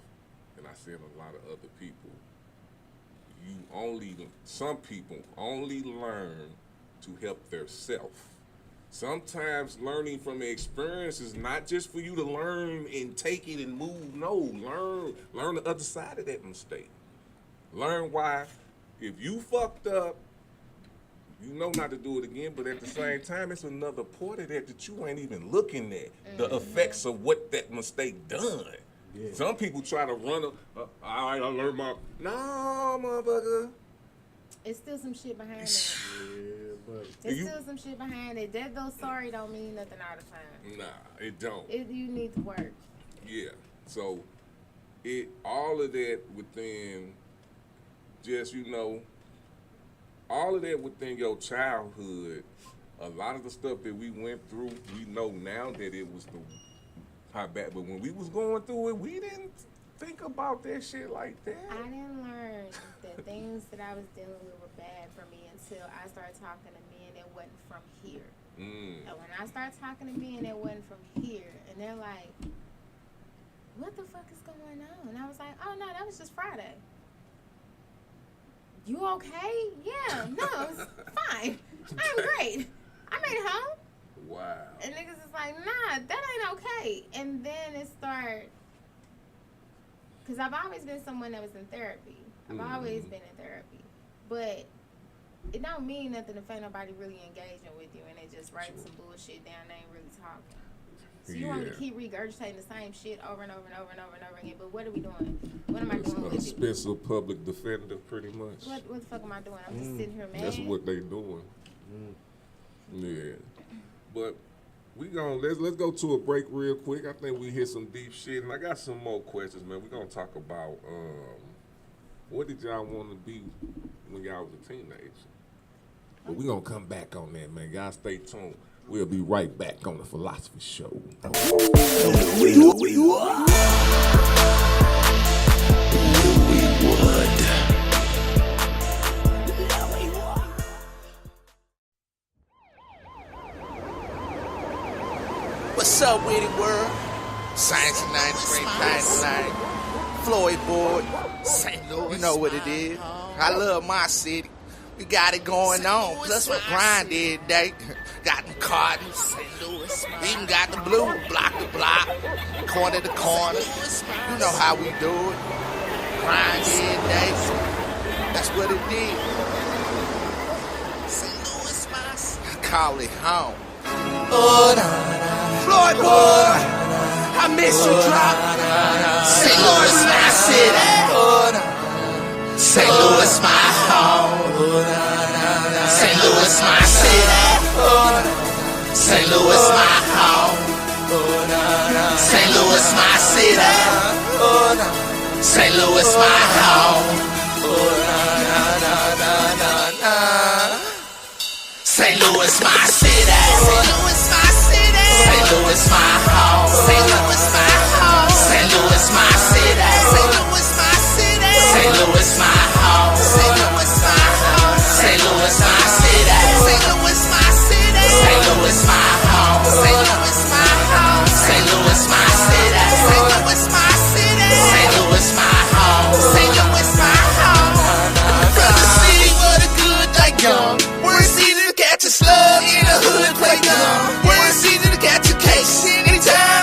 and I see in a lot of other people. Some people only learn to help their self. Sometimes learning from the experience is not just for you to learn and take it and move. No, learn the other side of that mistake. Learn why, if you fucked up, you know not to do it again, but at the same time, it's another part of that you ain't even looking at. The effects of what that mistake done. Yeah. Some people try to run all right, I learned my... No, motherfucker. It's still some shit behind it. Yeah, but... There's still some shit behind it. That though sorry don't mean nothing all the time. Nah, it don't. You need to work. Yeah. So, all of that within just, all of that within your childhood, a lot of the stuff that we went through, we know now that it was how bad. But when we was going through it, we didn't think about that shit like that. I didn't learn that things that I was dealing with were bad for me until I started talking to men that wasn't from here. And when I started talking to men that wasn't from here, and they're like, what the fuck is going on? And I was like, oh no, that was just Friday. You okay? Yeah, no, it's fine. I'm great. I made it home. Wow. And niggas is like, nah, that ain't okay. And then it started, because I've always been someone that was in therapy. I've always been in therapy. But it don't mean nothing if ain't nobody really engaging with you and they just write some bullshit down, they ain't really talking. So you want me to keep regurgitating the same shit over and over and over and over and over again, but what are we doing? What am I doing with it? Expensive public defender, pretty much. What the fuck am I doing? I'm just sitting here mad. That's what they doing. Yeah. But let's go to a break real quick. I think we hit some deep shit, and I got some more questions, man. We're gonna talk about what did y'all want to be when y'all was a teenager? But we're gonna come back on that, man. Y'all stay tuned. We'll be right back on the Philosophy Show. What's up, Witty World? Science 93.99. Floyd Board. St. Louis. You know what it is. I love my city. We got it going on. Plus we grind every day. Got them cartons. Even got the blue. Block to block. Corner to corner. You know how we do it. Grind every day. That's what it is. I call it home. Floyd Boy, I miss you drop. St. Louis, my city. St. Louis, my home. St. Louis, my city. St. Louis, my home. St. Louis, my city. St. Louis, my home. St. Louis, my city. St. Louis, my city. St. Louis, my home. St. Louis, my home. St. Louis, my city. St. Louis, my city. St. Louis, my home. St. Louis, my home. St. Louis, my city. St. Louis, my city. St. Louis, my home. St. Louis, my home. St. Louis, my city. St. Louis, my city. St. Louis, my home. St. Louis, my home. From the city where the good die young. Where it's easy to catch a slug in the hood, play dumb. Where it's easy to catch a case anytime.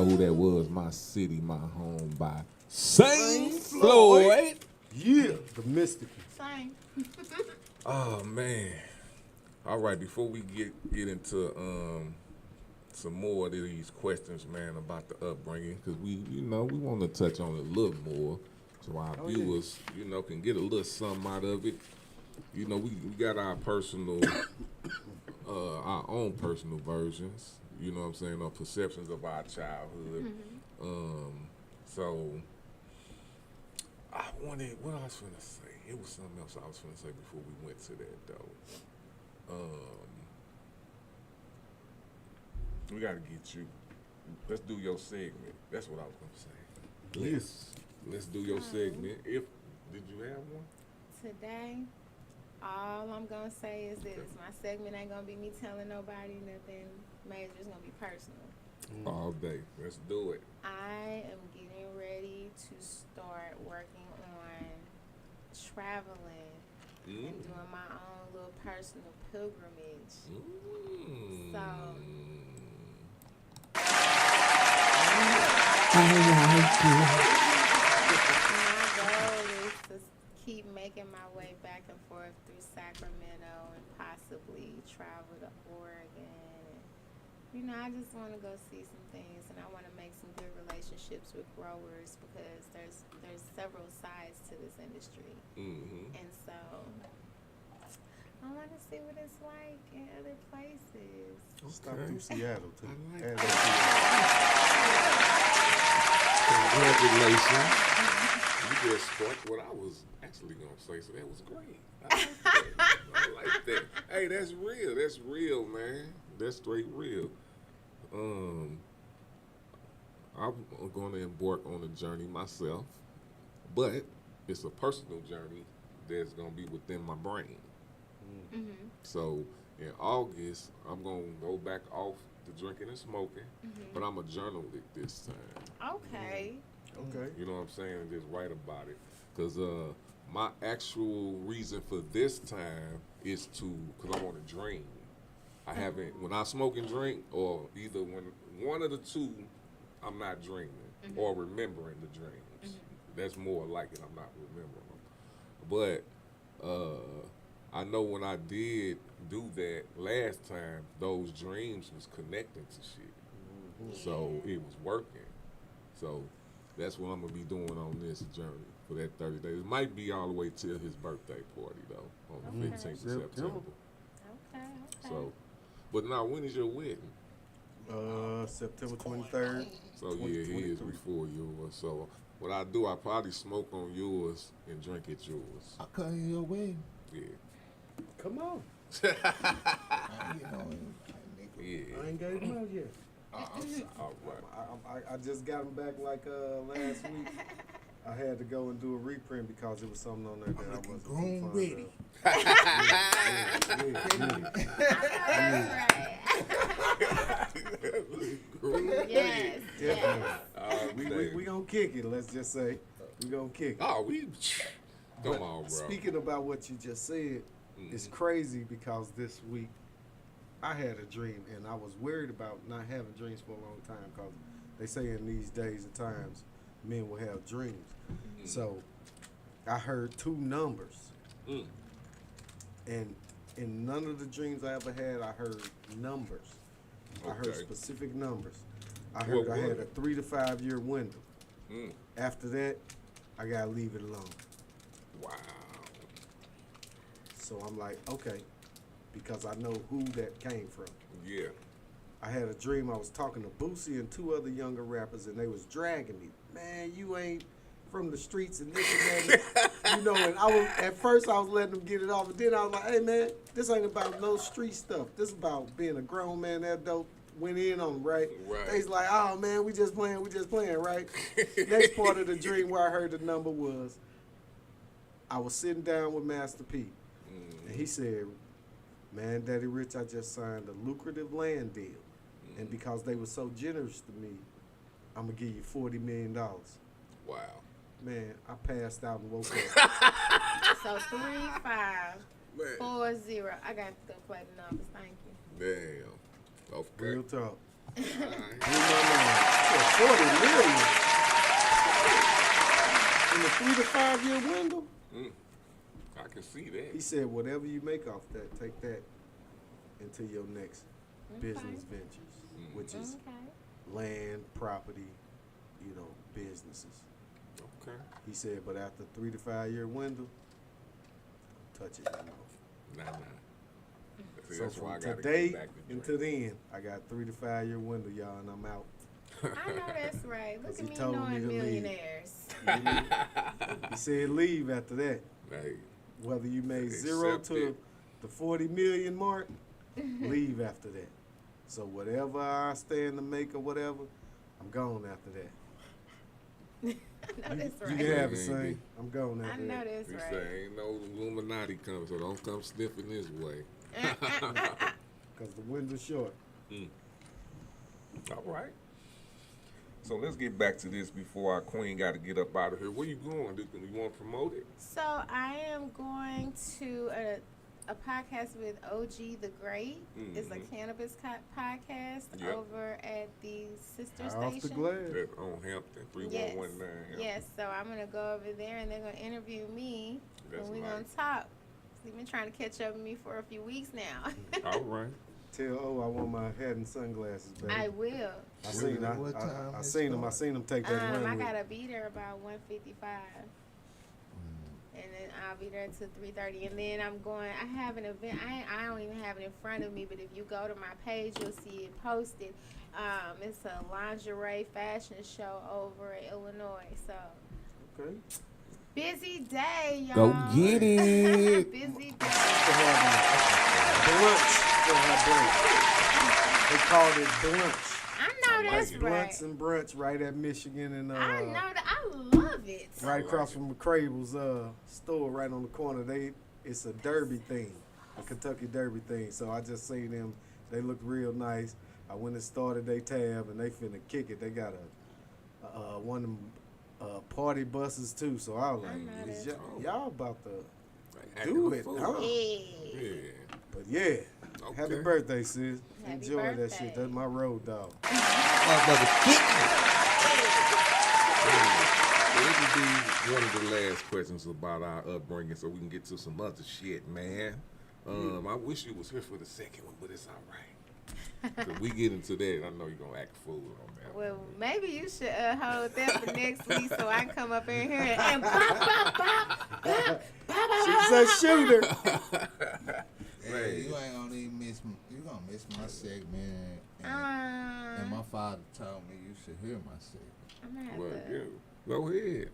who that was. My City, My Home by Saint Floyd. Yeah, the mystical. Same. Oh man. All right, before we get into some more of these questions, man, about the upbringing, because we want to touch on it a little more, so our viewers, can get a little something out of it. We got our personal, our own personal versions. You know what I'm saying? Or perceptions of our childhood. So I wanted, what I was finna say. It was something else I was finna say before we went to that though. We gotta get you. Let's do your segment. That's what I was gonna say. Let's do your segment. Did you have one? Today, all I'm gonna say is this: my segment ain't gonna be me telling nobody nothing major. It's gonna be personal. All day. Let's do it. I am getting ready to start working on traveling and doing my own little personal pilgrimage. So I like it. my goal is to keep making my way back and forth through Sacramento and possibly travel to Oregon. I just want to go see some things, and I want to make some good relationships with growers because there's several sides to this industry, and so I want to see what it's like in other places. Stop through Seattle too. Congratulations. You just sparked what I was actually gonna say, so that was great. I like that. Hey, that's real. That's real, man. That's straight real. I'm going to embark on a journey myself, but it's a personal journey that's going to be within my brain. So in August, I'm going to go back off the drinking and smoking, but I'm a journal it this time. Okay. Okay. You know what I'm saying? And just write about it. Because my actual reason for this time is because I want to dream. I haven't, when I smoke and drink, or either when one of the two, I'm not dreaming or remembering the dreams. That's more like it, I'm not remembering them. But I know when I did do that last time, those dreams was connecting to shit. So it was working. So that's what I'm going to be doing on this journey for that 30 days. It might be all the way till his birthday party, though, on the 15th of September. Okay. So, but now, when is your wedding? September 23rd. So yeah, he is before yours. So what I do, I probably smoke on yours and drink at yours. I come your way. Yeah. Come on. Yeah. I ain't got him out yet. All right. I just got him back like last week. I had to go and do a reprint because it was something on there that I wasn't grown fond ready. Yes. Definitely. We gonna kick it. Let's just say we gonna kick it. Oh, come on, bro. Speaking about what you just said, it's crazy because this week I had a dream and I was worried about not having dreams for a long time because they say in these days and times men will have dreams. So I heard two numbers, and in none of the dreams I ever had, I heard numbers. I heard specific numbers. I heard I had a 3 to 5 year window. After that, I gotta leave it alone. Wow. So I'm like, okay, because I know who that came from. Yeah. I had a dream I was talking to Boosie and two other younger rappers, and they was dragging me. Man, you ain't from the streets and this and that. And at first I was letting them get it off, but then I was like, hey man, this ain't about no street stuff. This is about being a grown man. That dope went in on them, right? They's like, oh man, we just playing, right? Next part of the dream where I heard the number was, I was sitting down with Master P, and he said, man, Daddy Rich, I just signed a lucrative land deal. And because they were so generous to me, I'm going to give you $40 million. Wow. Man, I passed out and woke up. So 3540. I got to play the numbers. Thank you. Damn. Okay. Real talk. Blew my mind. Yeah, 40 million in a 3 to 5 year window. I can see that. He said, whatever you make off that, take that into your next business ventures, which is land, property, businesses. Okay. He said, but after 3 to 5 year window, don't touch it anymore. Nah. See, So that's why I from gotta today get back to until then, I got 3 to 5 year window, y'all, and I'm out. I know that's right. Look 'Cause at he me told me knowing to leave. millionaires. He said leave after that. Hey, Whether you made 0 accept to it. the 40 million mark, leave after that. So whatever I stand to make or whatever, I'm gone after that. I know that's You right. can have it, son. I'm gone I after know that. that's he right. say ain't no Illuminati coming, so don't come sniffing this way. Because the window's short. All right. So let's get back to this before our queen got to get up out of here. Where you going? Do you want to promote it? So I am going to a podcast with OG the Great. It's a cannabis podcast over at the sister Off the station. glass. That's on Hampton, 3119. Yes, so I'm gonna go over there and they're gonna interview me That's and we're nice. gonna talk. They've been trying to catch up with me for a few weeks now. All right. Tell I want my hat and sunglasses, baby. I will. I seen I seen them take that run I with. gotta be there about 1:55. And then I'll be there till 3:30. And then I have an event. I don't even have it in front of me, but if you go to my page, you'll see it posted. It's a lingerie fashion show over in Illinois. So, Okay. busy day, y'all. Go get it. Busy day. Brunch for her break. They called it brunch. I know that's right. Blunts and brunch right at Michigan and I know that. I love it. right across from McCraven's store right on the corner. It's a derby thing, a Kentucky Derby thing. So I just seen them. They look real nice. I went and started their tab and they finna kick it. They got a one of them party buses too. So I was like, is y'all about to do it, huh? Yeah. But yeah, happy Okay. birthday, sis. Happy Enjoy that birthday. shit. That's my road dog. So this will be one of the last questions about our upbringing so we can get to some other shit, man. I wish you was here for the second one, but it's all right. So we get into that. I know you're going to act a fool on that. Well, maybe you should hold that for next week so I can come up in here and pop, pop, pop, pop, pop, She's a shooter. Hey, you ain't gonna even miss me. You gonna miss my segment. And my father told me you should hear my segment. I'm gonna have Well, to. yeah. Go ahead.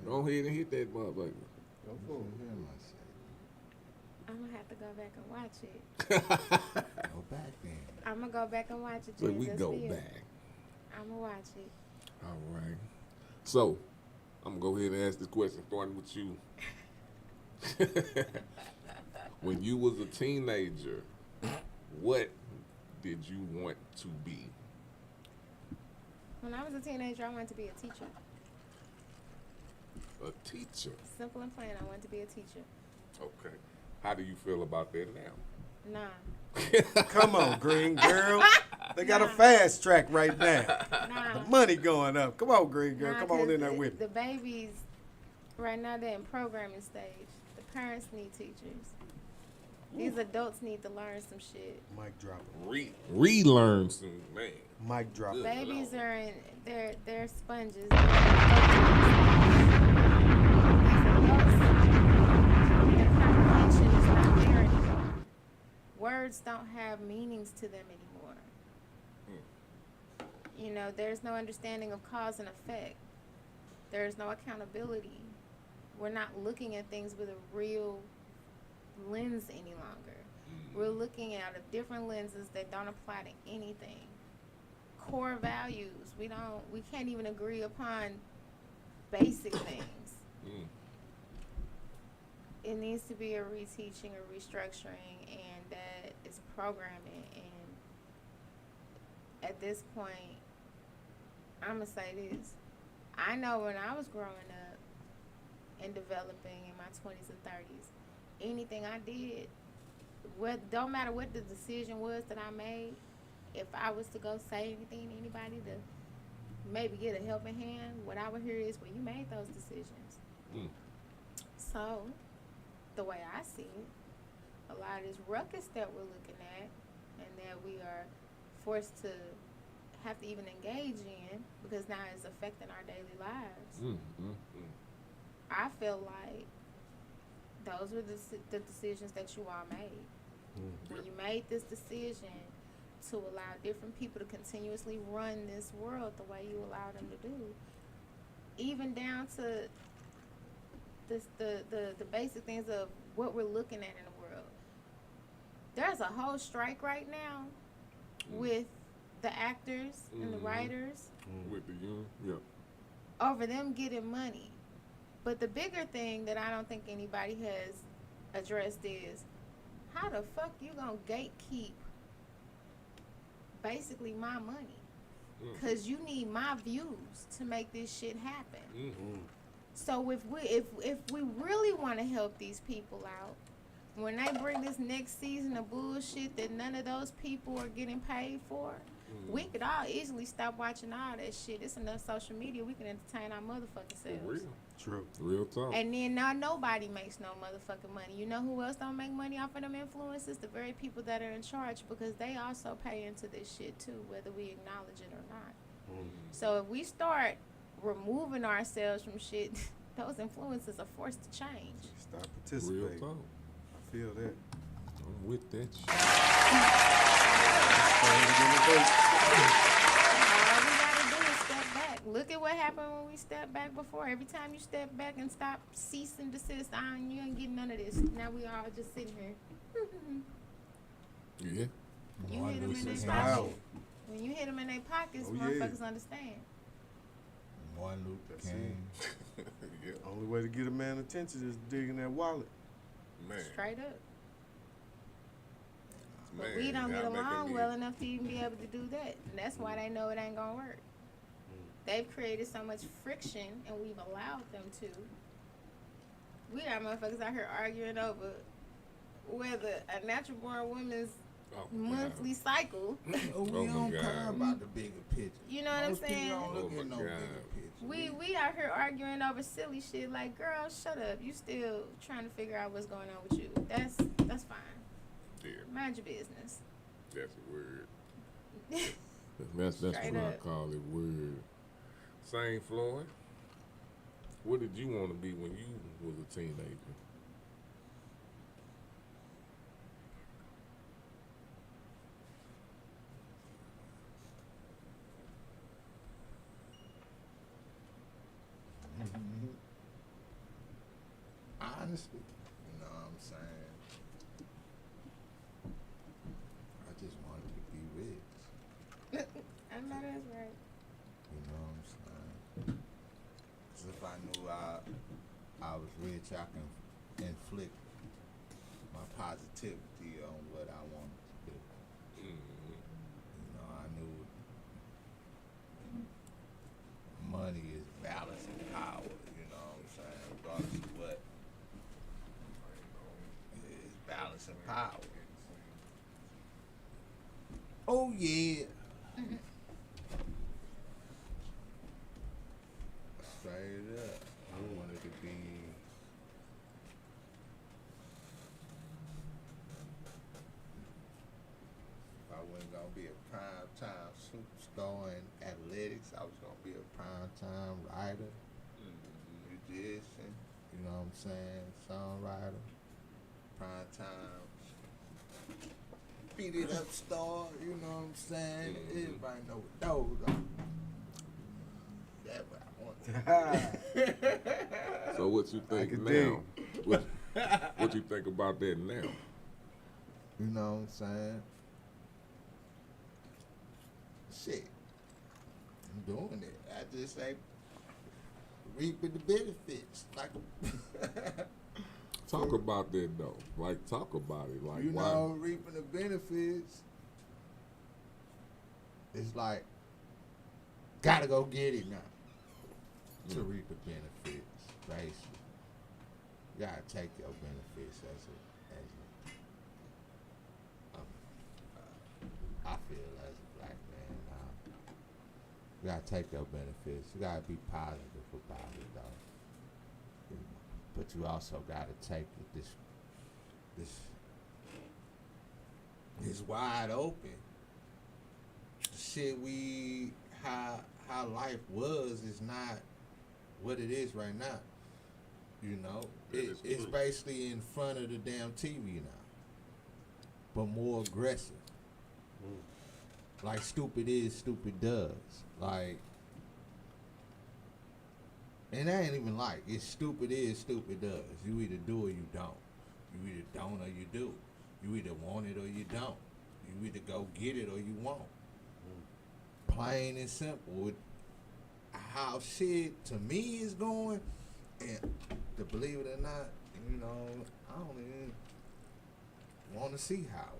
Go ahead and hit that motherfucker. Go for it. Hear my segment. I'm gonna have to go back and watch it. Go back then. I'm gonna go back and watch it. So James, we that's go it. back. I'm gonna watch it. All right. So, I'm going to go ahead and ask this question starting with you. When you was a teenager, what did you want to be? When I was a teenager, I wanted to be a teacher. A teacher. Simple and plain, I wanted to be a teacher. Okay. How do you feel about that now? Nah. Come on, Green Girl. They got a fast track right now. Nah. The money going up. Come on, Green Girl. Nah, Come on 'cause in there with me. the babies, right now, they're in programming stage. The parents need teachers. These adults need to learn some shit. Mic drop. Relearn some, man. Mic drop. Good Babies Lord. are in, they're sponges. Their comprehension is not there anymore. Words don't have meanings to them anymore. You know, there's no understanding of cause and effect. There's no accountability. We're not looking at things with a real lens any longer. We're looking at different lenses that don't apply to anything. Core values, we can't even agree upon basic things. It needs to be a reteaching, a restructuring, and that is programming. And at this point, I'm gonna say this: I know when I was growing up and developing in my 20s and 30s, anything I did, don't matter what the decision was that I made, if I was to go say anything to anybody to maybe get a helping hand, what I would hear is, well, you made those decisions. So, the way I see it, a lot of this ruckus that we're looking at and that we are forced to have to even engage in because now it's affecting our daily lives. I feel like those were the decisions that you all made. When you made this decision to allow different people to continuously run this world the way you allow them to do, even down to the basic things of what we're looking at in the world. There's a whole strike right now with the actors and the writers with the union, over them getting money. But the bigger thing that I don't think anybody has addressed is, how the fuck you gonna gatekeep basically my money? Because you need my views to make this shit happen. So if we really want to help these people out, when they bring this next season of bullshit that none of those people are getting paid for, we could all easily stop watching all that shit. It's enough social media, we can entertain our motherfucking selves. real. True. Real talk. And then now nobody makes no motherfucking money. You know who else don't make money off of them influences? The very people that are in charge, because they also pay into this shit too, whether we acknowledge it or not. So if we start removing ourselves from shit, those influences are forced to change. Start participating. Real talk. I feel that. I'm with that shit. All we gotta do is step back. Look at what happened when we stepped back before. Every time you step back and stop, cease and desist, you ain't getting none of this. Now we all just sitting here. Yeah. You hit them in their pockets. When you hit them in their pockets, motherfuckers understand. Martin Luther King. Only way to get a man attention is digging that wallet. Man. Straight up. But Man, we don't get y'all making along me- well enough to even be able to do that. And that's why they know it ain't gonna work. They've created so much friction, and we've allowed them to. We got motherfuckers out here arguing over whether a natural born woman's monthly cycle. We don't care about the bigger picture. You know what I'm Most people saying? don't look at no bigger picture. We out here arguing over silly shit like, girl, shut up. You still trying to figure out what's going on with you. That's fine. Yeah. Mind your business. That's a word. That's Straight what I up. call it, word. Same Floyd. What did you want to be when you was a teenager? Honestly, you know what I'm saying? I just wanted to be rich. I know that's right. You know what I'm saying? 'Cause if I knew I was rich, I can inflict my positivity on what I wanted to do. You know, I knew money is balancing power. You know what I'm saying? Regardless of what, it's balancing power. Oh yeah. Straight up. I wanted to be if I wasn't gonna be a prime time superstar in athletics, I was gonna be a prime time writer, musician, you know what I'm saying, songwriter, prime time beat it up star, you know what I'm saying? Everybody know what those are. That's what I want. So what you think can now? What you think about that now? You know what I'm saying? Shit. I'm doing it. I just say reaping the benefits. Like Talk about that though. Like talk about it. Like you why? know, reaping the benefits. It's like gotta go get it now. To reap the benefits, basically. You gotta take your benefits I feel as a You gotta take your benefits. You gotta be positive about it, though. But you also gotta take it this wide open. Shit, how life was is not what it is right now. You know, it's basically in front of the damn TV now, but more aggressive. Like stupid is, stupid does. Like, and that ain't even like, it's stupid is, stupid does. You either do or you don't. You either don't or you do. You either want it or you don't. You either go get it or you won't. Plain and simple. With how shit to me is going, and to believe it or not, you know, I don't even want to see how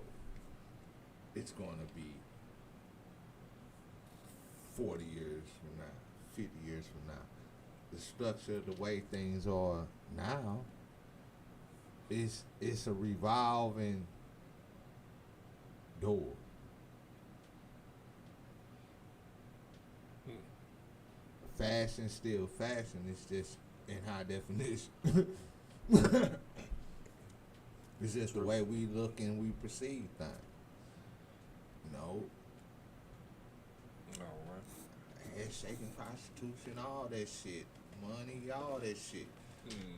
it's going to be 40 years from now, 50 years from now. The structure, the way things are now, it's a revolving door. Fashion still fashion. It's just in high definition. It's just the way we look and we perceive things. You know. Shaking prostitution, all that shit. Money, all that shit.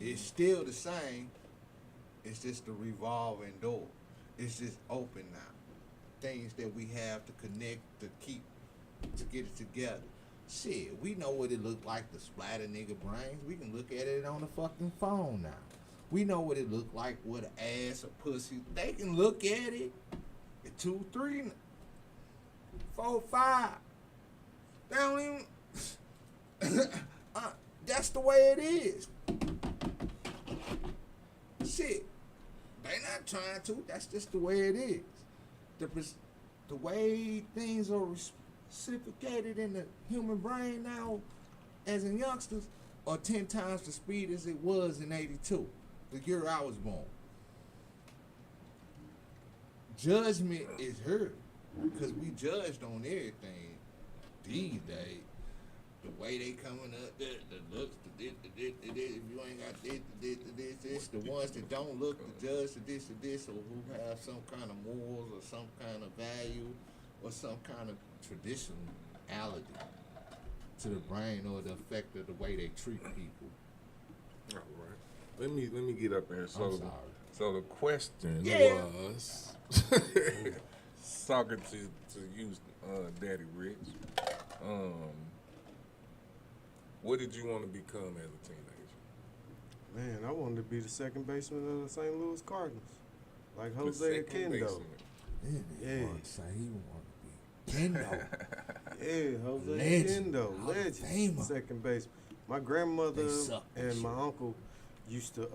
It's still the same. It's just a revolving door. It's just open now. Things that we have to connect, to keep, to get it together. Shit, we know what it looked like to splatter nigga brains. We can look at it on the fucking phone now. We know what it looked like with an ass or pussy. They can look at it at 2, 3, 4, 5. They don't even. That's the way it is. Shit, they not trying to. That's just the way it is. The way things are reciprocated in the human brain now, as in youngsters, are 10 times the speed as it was in '82, the year I was born. Judgment is heard because we judged on everything. These days, the way they coming up, the looks, the this, if you ain't got this, the ones that don't look, the judge, the this, or who have some kind of morals or some kind of value or some kind of traditionality to the brain or the effect of the way they treat people. All right. Let me get up there. So the question was talking to you, Daddy Rich. What did you want to become as a teenager? Man, I wanted to be the second baseman of the St. Louis Cardinals, like Jose Kendo. Yeah. Say he want to be Kendo. Yeah, Jose Legend. Kendo, legend. Second baseman. My grandmother and my uncle used to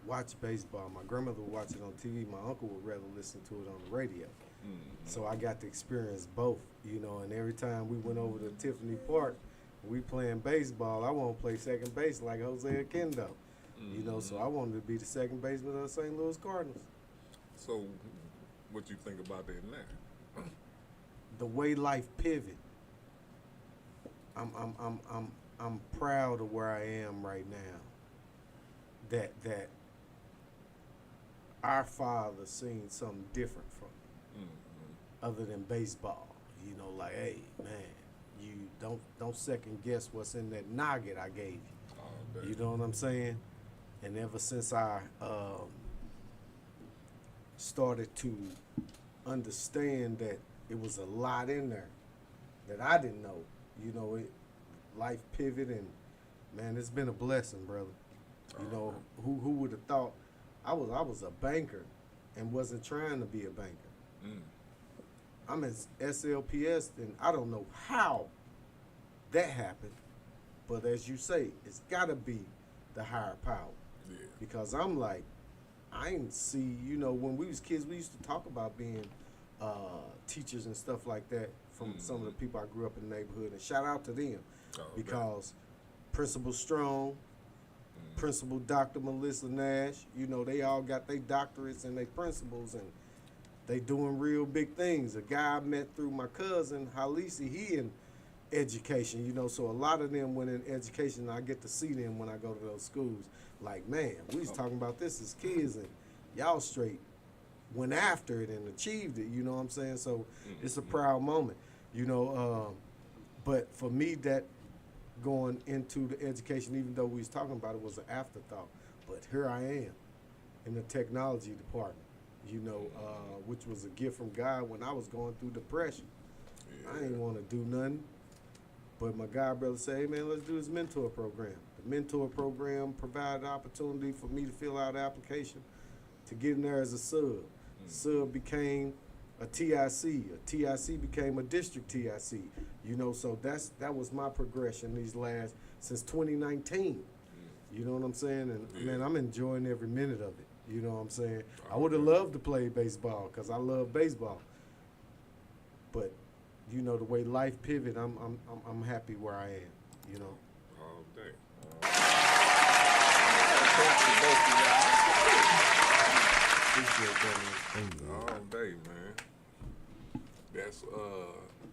watch baseball. My grandmother would watch it on TV. My uncle would rather listen to it on the radio. So I got to experience both, you know, and every time we went over to Tiffany Park, we playing baseball, I want to play second base like Jose Kendo, you know, so I wanted to be the second baseman of the St. Louis Cardinals. So what you think about that now? The way life pivot. I'm proud of where I am right now. That our father seen something different from me, other than baseball. You know, like, hey, man, you don't second guess what's in that nugget I gave you. You know what I'm saying? And ever since I started to understand that it was a lot in there that I didn't know, you know, life pivot, and man, it's been a blessing, brother. You know, who would have thought I was a banker and wasn't trying to be a banker. I'm in SLPS, and I don't know how that happened, but as you say, it's got to be the higher power. Yeah. Because I'm like, I ain't see, you know, when we was kids, we used to talk about being teachers and stuff like that from some of the people I grew up in the neighborhood, and shout out to them because Principal Strong, Principal Dr. Melissa Nash, you know, they all got their doctorates and their principals, and they doing real big things. A guy I met through my cousin, Halisi, he in education, you know. So a lot of them went in education. I get to see them when I go to those schools. Like, man, we was talking about this as kids, and y'all straight went after it and achieved it. You know what I'm saying? So it's a proud moment, you know. But for me, that going into the education, even though we was talking about it, was an afterthought. But here I am in the technology department, you know, which was a gift from God when I was going through depression. I didn't want to do nothing. But my God brother said, hey, man, let's do this mentor program. The mentor program provided an opportunity for me to fill out an application to get in there as a sub. Sub became a TIC. A TIC became a district TIC. You know, so that was my progression since 2019. You know what I'm saying? And, man, I'm enjoying every minute of it. You know what I'm saying? I would have loved to play baseball because I love baseball. But you know, the way life pivot, I'm happy where I am, you know. All day. All day, man. That's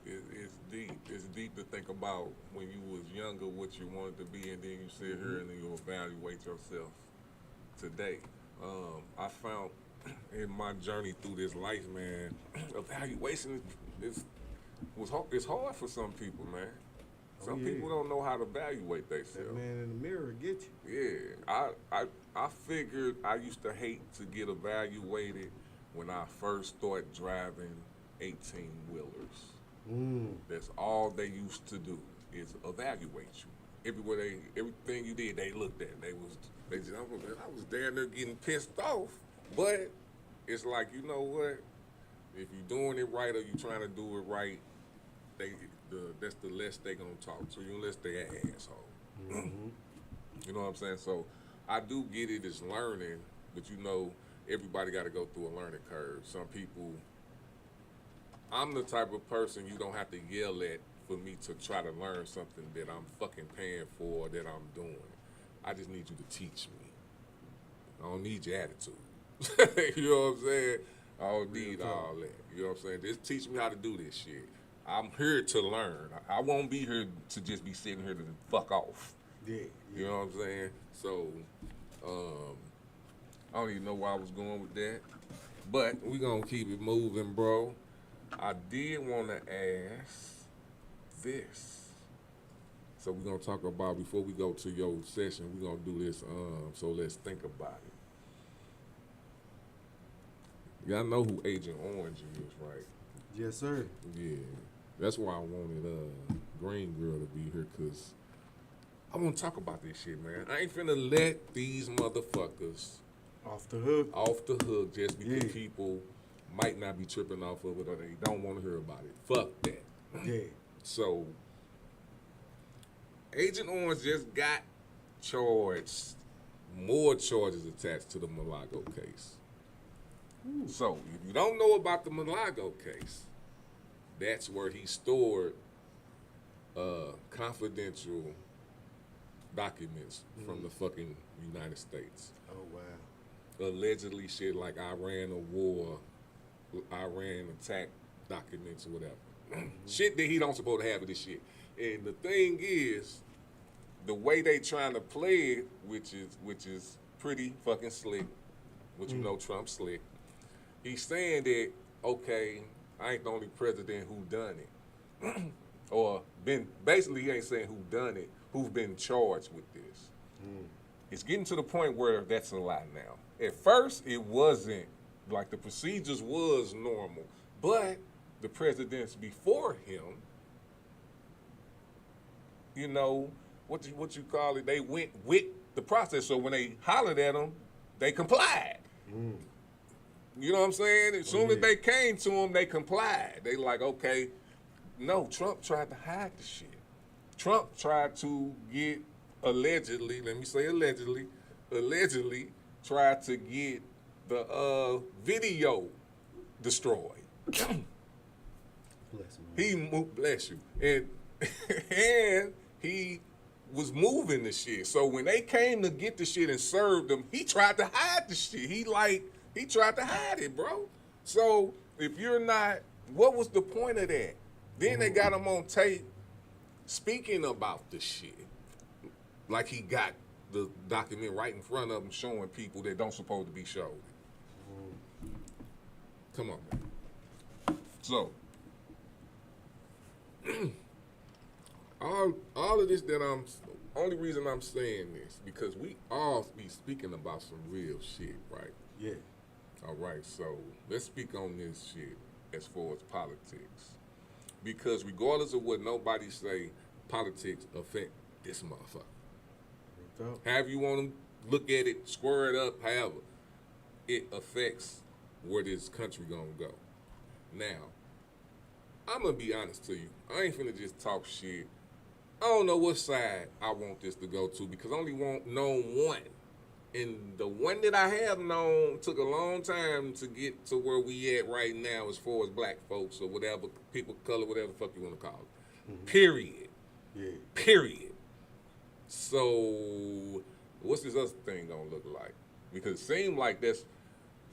it's deep. It's deep to think about when you was younger what you wanted to be, and then you sit here and then you evaluate yourself today. I found in my journey through this life, man, evaluation it's hard for some people, man. Some people don't know how to evaluate themselves. That man in the mirror get you. Yeah, I figured I used to hate to get evaluated when I first started driving 18-wheelers. That's all they used to do is evaluate you. Everything you did, they looked at. I was down there getting pissed off, but it's like, you know what? If you're doing it right or you're trying to do it right, that's the less they gonna talk to you, unless they an asshole. You know what I'm saying? So I do get it as learning, but you know, everybody got to go through a learning curve. Some people, I'm the type of person you don't have to yell at for me to try to learn something that I'm fucking paying for, that I'm doing. I just need you to teach me. I don't need your attitude. You know what I'm saying? I don't need all that. You know what I'm saying? Just teach me how to do this shit. I'm here to learn. I won't be here to just be sitting here to fuck off. Yeah. You know what I'm saying? So, I don't even know where I was going with that. But we're going to keep it moving, bro. I did want to ask this. So we're going to talk about, before we go to your session, we're going to do this. So let's think about it. Y'all know who Agent Orange is, right? Yes, sir. Yeah. That's why I wanted Green Girl to be here, because I want to talk about this shit, man. I ain't finna let these motherfuckers off the hook just because people might not be tripping off of it or they don't want to hear about it. Fuck that. Yeah. So, Agent Orange just got charged, more charges attached to the Malago case. So, if you don't know about the Malago case, that's where he stored confidential documents from the fucking United States. Oh, wow. Allegedly shit like Iran attack documents or whatever. Shit that he don't supposed to have of this shit. And the thing is, the way they trying to play it, which is pretty fucking slick, which you know Trump's slick, he's saying that, okay, I ain't the only president who done it. Or basically he ain't saying who done it, who's been charged with this. It's getting to the point where that's a lie now. At first, it wasn't. Like, the procedures was normal. But the presidents before him, you know, what you call it, they went with the process. So when they hollered at him, they complied. You know what I'm saying? As soon as they came to him, they complied. They like, okay, no, Trump tried to hide the shit. Trump tried to get, allegedly, let me say allegedly tried to get the video destroyed. Bless you. And he was moving the shit. So when they came to get the shit and served him, he tried to hide the shit. He tried to hide it, bro. So if you're not, what was the point of that? Then they got him on tape speaking about the shit, like he got the document right in front of him showing people that don't supposed to be showed. Come on, man. So, all of this that only reason I'm saying this, because we all be speaking about some real shit, right? Yeah. All right, so let's speak on this shit as far as politics. Because regardless of what nobody say, politics affect this motherfucker. However you want to look at it, square it up, however, it affects where this country gonna go. Now, I'm gonna be honest to you. I ain't finna just talk shit. I don't know what side I want this to go to because I only known one. And the one that I have known took a long time to get to where we at right now as far as black folks or whatever, people of color, whatever the fuck you want to call it. Mm-hmm. Period. Yeah. Period. So, what's this other thing gonna look like? Because it seems like that's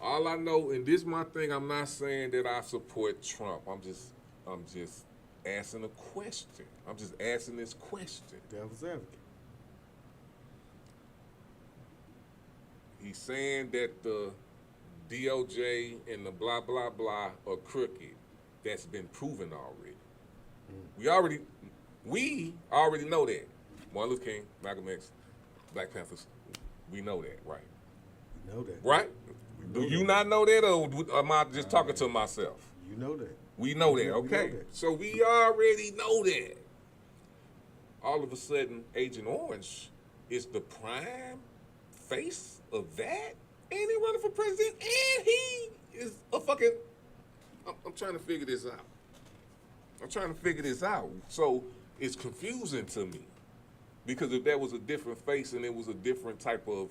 all I know, and this my thing. I'm not saying that I support Trump. I'm just asking a question. I'm just asking this question. Devil's advocate. He's saying that the DOJ and the blah, blah, blah are crooked. That's been proven already. We already know that. Martin Luther King, Malcolm X, Black Panthers, we know that, right? We know that. Right? Do you not know that, or am I just talking to myself? You know that. We know that, okay. We know that. So we already know that. All of a sudden, Agent Orange is the prime face of that, and he running for president, and he is a fucking. I'm trying to figure this out. So it's confusing to me because if that was a different face and it was a different type of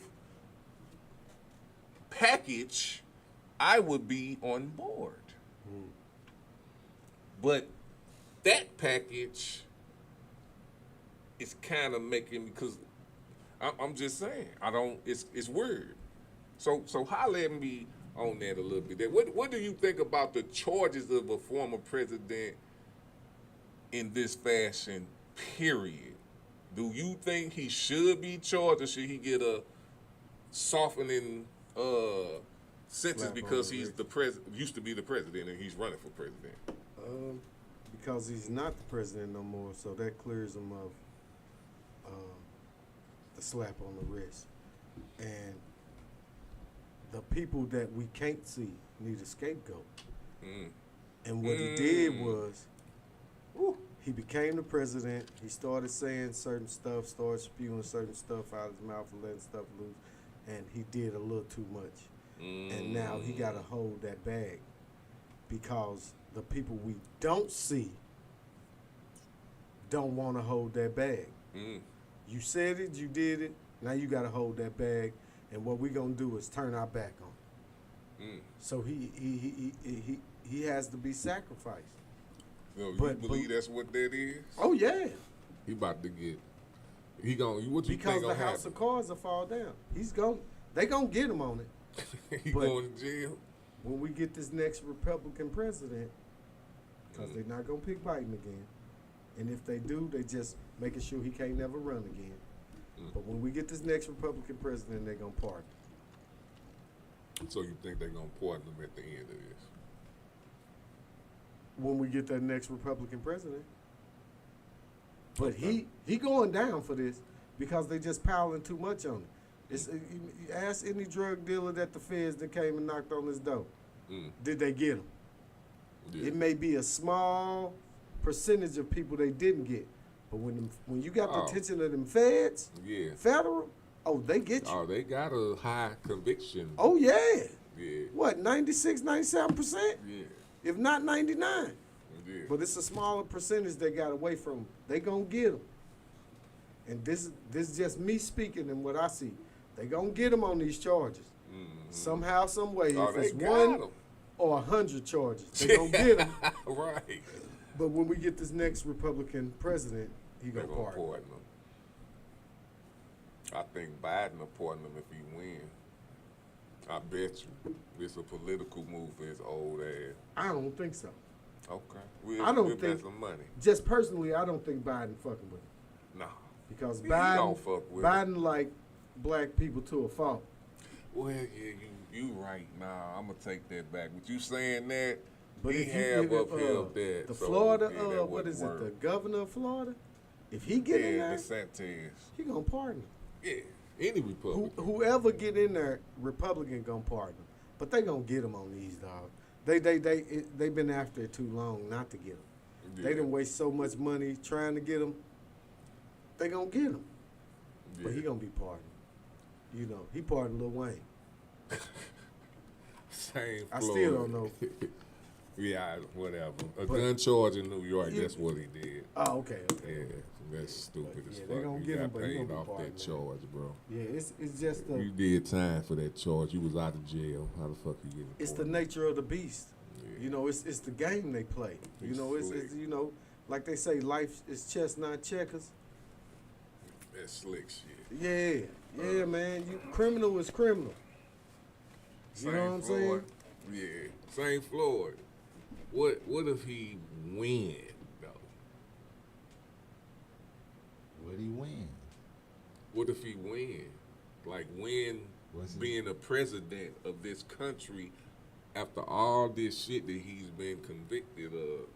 package, I would be on board. But that package is kind of making, because I'm just saying, it's weird. So holler at me on that a little bit. What do you think about the charges of a former president in this fashion, period? Do you think he should be charged, or should he get a softening sentence because he's the used to be the president and he's running for president? Because he's not the president no more, so that clears him of the slap on the wrist. And the people that we can't see need a scapegoat. And what he did was, he became the president. He started saying certain stuff, started spewing certain stuff out of his mouth and letting stuff loose. And he did a little too much. And now he got to hold that bag because the people we don't see don't want to hold that bag. You said it, you did it, now you got to hold that bag, and what we're going to do is turn our back on it. So he has to be sacrificed. So you believe that's what that is? Oh, yeah. He about to get, what you because think gonna the house of cards will fall down. They going to get him on it. He going to jail? When we get this next Republican president, because they're not going to pick Biden again. And if they do, they just making sure he can't never run again. But when we get this next Republican president, they're going to pardon. So you think they're going to pardon him at the end of this? When we get that next Republican president. But he going down for this because they just piling too much on it. You ask any drug dealer that the feds that came and knocked on his door. Did they get him? Yeah. It may be a small percentage of people they didn't get, but when you got the attention of them feds, federal, they get you. Oh, they got a high conviction. Oh yeah. Yeah. What, 96, 97%? Yeah. If not 99. Yeah. But it's a smaller percentage they got away from them. They gonna get them. And this is just me speaking and what I see. They gonna get them on these charges. Somehow, some way. If it's 1 or 100 charges, they gonna get them. Right. But when we get this next Republican president, he gonna pardon him. I think Biden will pardon him if he wins. I bet you. It's a political move for his old ass. I don't think so. Okay. I don't we'll think some money. Just personally, I don't think Biden fucking with him. No. Because He don't Biden, fuck with Biden like black people to a fault. Well, yeah, you right. Nah, I'm gonna take that back. With you saying that, But he if have you, upheld that. the so, Florida, yeah, that what is wouldn't it? work. The governor of Florida, if he get in there, DeSantis. he gonna pardon him. Yeah, any Republican. Whoever get in there, Republican gonna pardon him. But they gonna get him on these, dog. They been after it too long not to get him. Yeah. They didn't waste so much money trying to get him. They gonna get him. Yeah. But he gonna be pardoned. You know, he pardoned Lil Wayne. Same. I still don't know. Yeah, whatever. A gun charge in New York. That's what he did. Oh, okay. Yeah, that's stupid as Yeah, fuck. they gonna You get him, got but he paid gonna be off that pardoned. charge, bro. Yeah, it's just the You did time for that charge. You was out of jail. How the fuck you getting? it's the nature of the beast. Yeah. You know, it's the game they play. You It's know, it's slick. you know, like they say, life is chess, not checkers. That slick shit. Yeah, man. You criminal is criminal. You know what I'm saying? Yeah, St. Floyd. What if he win though? Would he win? What if he win? Like win Was he- being a president of this country after all this shit that he's been convicted of.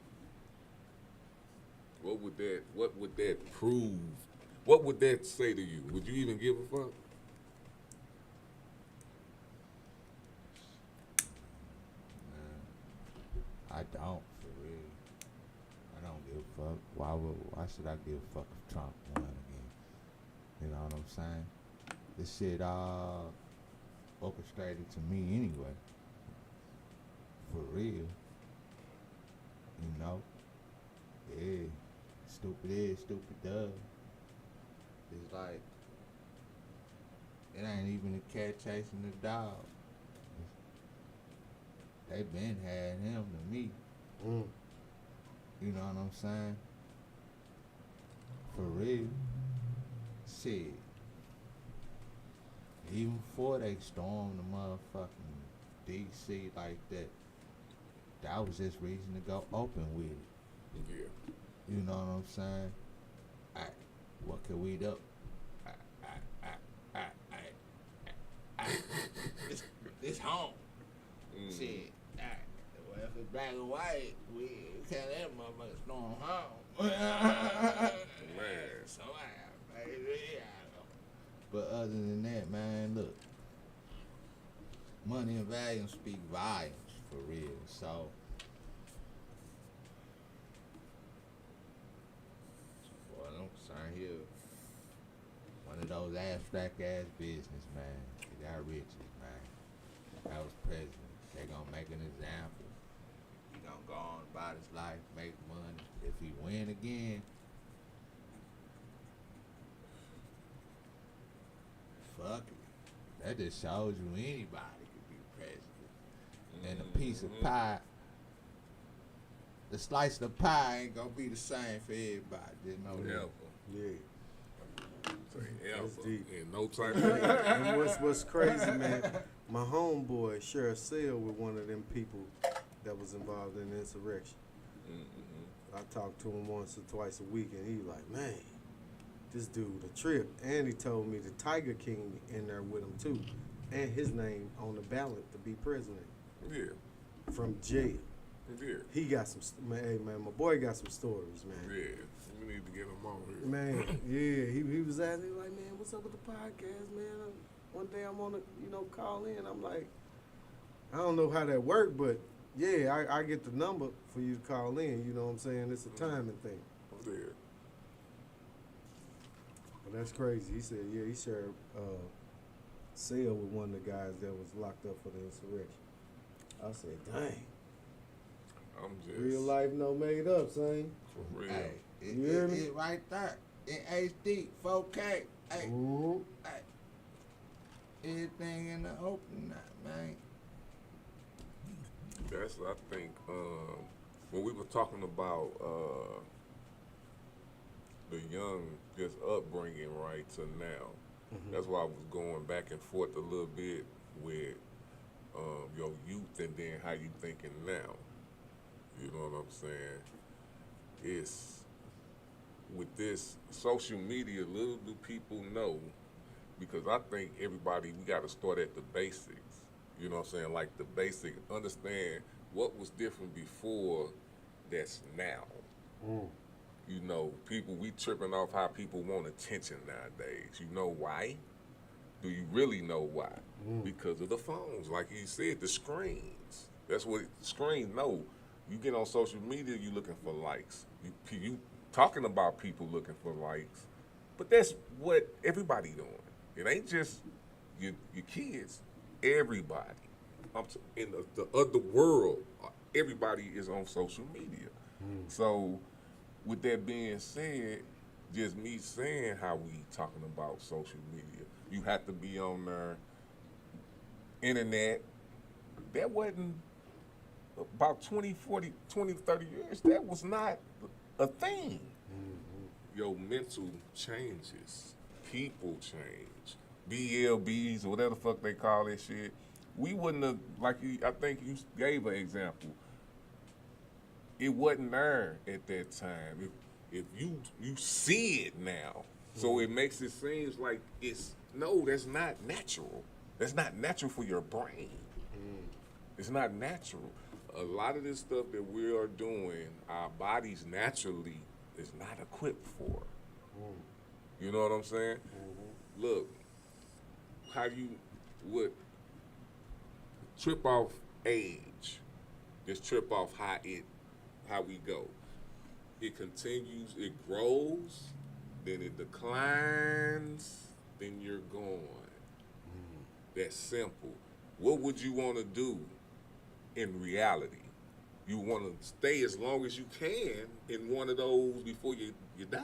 What would that prove? What would that say to you? Would you even give a fuck? I don't, for real. I don't give a fuck. Why should I give a fuck if Trump won again? You know what I'm saying? This shit all orchestrated to me anyway. For real. You know? Yeah. Stupid is, stupid does. It's like, it ain't even a cat chasing the dog. They been had him to me. You know what I'm saying? For real. Shit. Even before they stormed the motherfucking DC like that, that was just reason to go open with it. Yeah. You know what I'm saying? What can we do? It's home. Shit. Well, if it's black and white, we can't let motherfuckers storm home. Man. So baby. But other than that, man, look. Money and volume speak volumes for real. So boy, I'm concerned here. One of those abstract ass business, man. They got riches, man. That was president. They gonna make an example. He gonna go on about his life, make money. If he win again, fuck it. That just shows you anybody could be president. And a piece of pie, the slice of pie ain't gonna be the same for everybody. Just know that. Ever. Yeah. Say ever. That's deep. In no type And what's crazy, man, my homeboy shared a cell with one of them people that was involved in the insurrection. I talked to him once or twice a week, and he like, man, this dude a trip. And he told me the Tiger King in there with him too, and his name on the ballot to be president. Yeah. From jail. Yeah. He got some, hey man, my boy got some stories, man. Yeah. We need to get him on here. Man, yeah, he was asking, like, man, what's up with the podcast, man? One day I'm gonna, call in. I'm like, I don't know how that worked, but yeah, I get the number for you to call in. You know what I'm saying? It's a timing thing. Yeah. But that's crazy. He said, yeah, he shared cell with one of the guys that was locked up for the insurrection. I said, dang. I'm just Real life no made up, son. for real. Hey, You hear me? it right there in HD, 4K. Hey, Ooh. hey, everything in the open now, man. That's I think when we were talking about the young just upbringing right to now. That's why I was going back and forth a little bit with your youth and then how you thinking now. You know what I'm saying? It's with this social media, little do people know, because I think everybody, we got to start at the basics. You know what I'm saying? Like the basic, understand what was different before that's now. You know, people, we tripping off how people want attention nowadays. You know why? Do you really know why? Because of the phones. Like you said, the screens. That's what the screen know. You get on social media, you looking for likes. You talking about people looking for likes. But that's what everybody doing. It ain't just your kids. Everybody. In the other world, everybody is on social media. So with that being said, just me saying how we talking about social media, you have to be on their internet. That wasn't about 20, 30 years. That was not a thing. Your mental changes. People change. BLBs or whatever the fuck they call that shit. We wouldn't have, like I think you gave an example. It wasn't there at that time. If you see it now, so it makes it seem like that's not natural. That's not natural for your brain. It's not natural. A lot of this stuff that we are doing, our bodies naturally is not equipped for. You know what I'm saying? Look, how you would trip off age, just trip off how we go. It continues, it grows, then it declines, then you're gone. That's simple. What would you want to do in reality? You want to stay as long as you can in one of those before you die.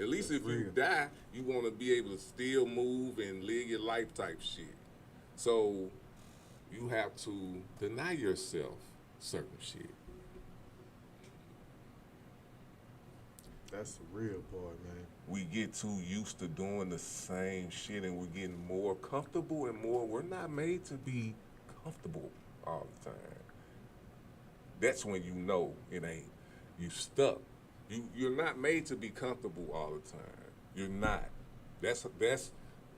At least if you die, you want to be able to still move and live your life type shit. So you have to deny yourself certain shit. That's the real part, man. We get too used to doing the same shit and we're getting more comfortable and more. We're not made to be comfortable all the time. That's when you know it ain't. You stuck. You're not made to be comfortable all the time. You're not. That's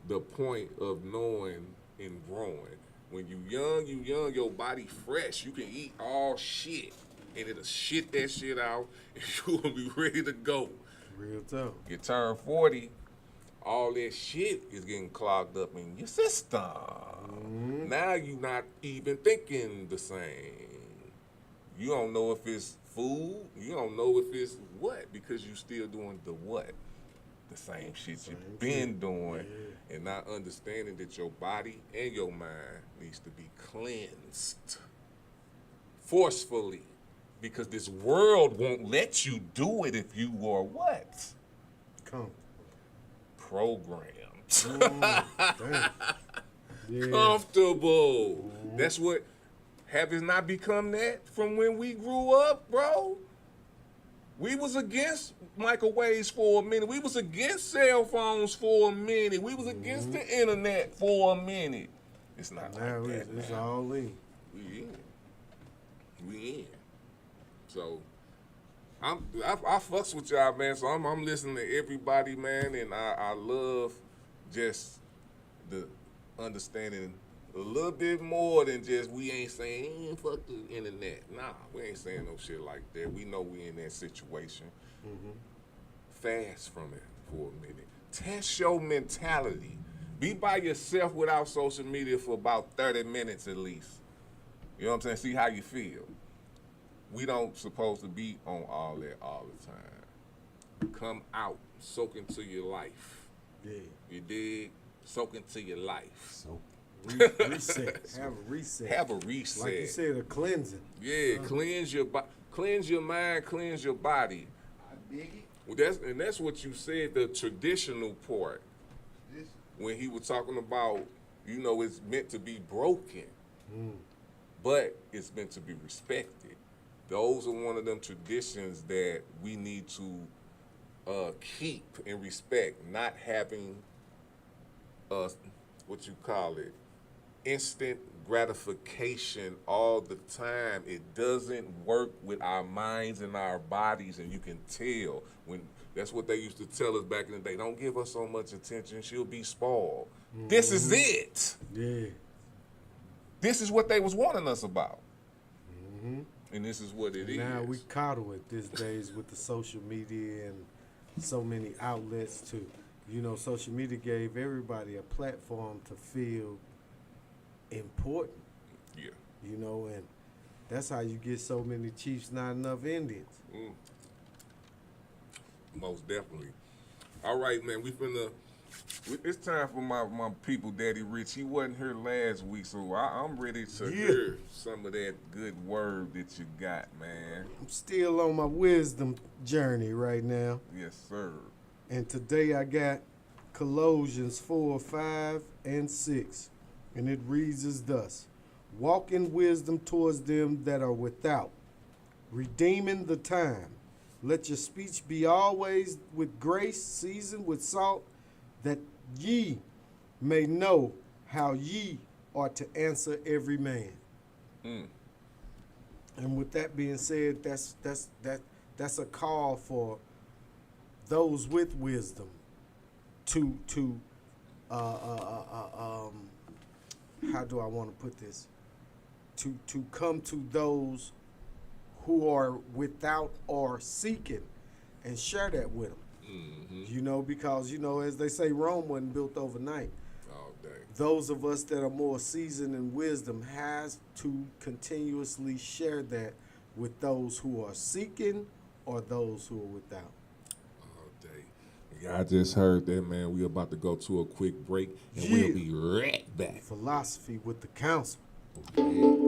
the point of knowing and growing. When you young, your body fresh. You can eat all shit and it'll shit that shit out and you will be ready to go. Real tough. You turn 40, all that shit is getting clogged up in your system. Now you're not even thinking the same. You don't know if it's food. You don't know if it's what, because you still doing the what? The same shit you've been doing, and not understanding that your body and your mind needs to be cleansed forcefully, because this world won't let you do it if you are what? Programmed. Comfortable. That's what. Have it not become that from when we grew up, bro? We was against microwaves for a minute. We was against cell phones for a minute. We was against the internet for a minute. It's not now like that it's now. all in. We in. So I fucks with y'all, man. So I'm listening to everybody, man, and I love just the understanding a little bit more than just we ain't saying fuck the internet. Nah, we ain't saying no shit like that. We know we in that situation. Fast from it for a minute. Test your mentality. Be by yourself without social media for about 30 minutes at least. You know what I'm saying? See how you feel. We don't supposed to be on all that all the time. Come out, soak into your life. Yeah. You dig? Soak into your life. So reset. Have a reset. Have a reset. Like you said, a cleansing. Yeah, cleanse your cleanse your mind, cleanse your body. I dig it. Well, that's what you said, the traditional part. When he was talking about, it's meant to be broken, but it's meant to be respected. Those are one of them traditions that we need to keep and respect, not having what you call it, instant gratification all the time. It doesn't work with our minds and our bodies, and you can tell when. That's what they used to tell us back in the day. Don't give her so much attention; she'll be spoiled. Mm-hmm. This is it. Yeah. This is what they was warning us about. Mm-hmm. And this is what it is. Now we coddle it these days with the social media and so many outlets too. You know, social media gave everybody a platform to feel important. Yeah. You know, and that's how you get so many Chiefs, not enough Indians. Mm. Most definitely. All right, man, it's time for my people, Daddy Rich. He wasn't here last week, so I'm ready to hear some of that good word that you got, man. I'm still on my wisdom journey right now. Yes, sir. And today I got Colossians 4, 5, and 6. And it reads as thus: walk in wisdom towards them that are without, redeeming the time. Let your speech be always with grace, seasoned with salt, that ye may know how ye are to answer every man. Mm. And with that being said, that's a call for those with wisdom to how do I want to put this? To come to those who are without or seeking and share that with them. Mm-hmm. You know, because, you know, as they say, Rome wasn't built overnight. All day. Those of us that are more seasoned in wisdom has to continuously share that with those who are seeking or those who are without. All day. Yeah, I just heard that, man. We about to go to a quick break, and we'll be right back. Philosophy with the council. Okay.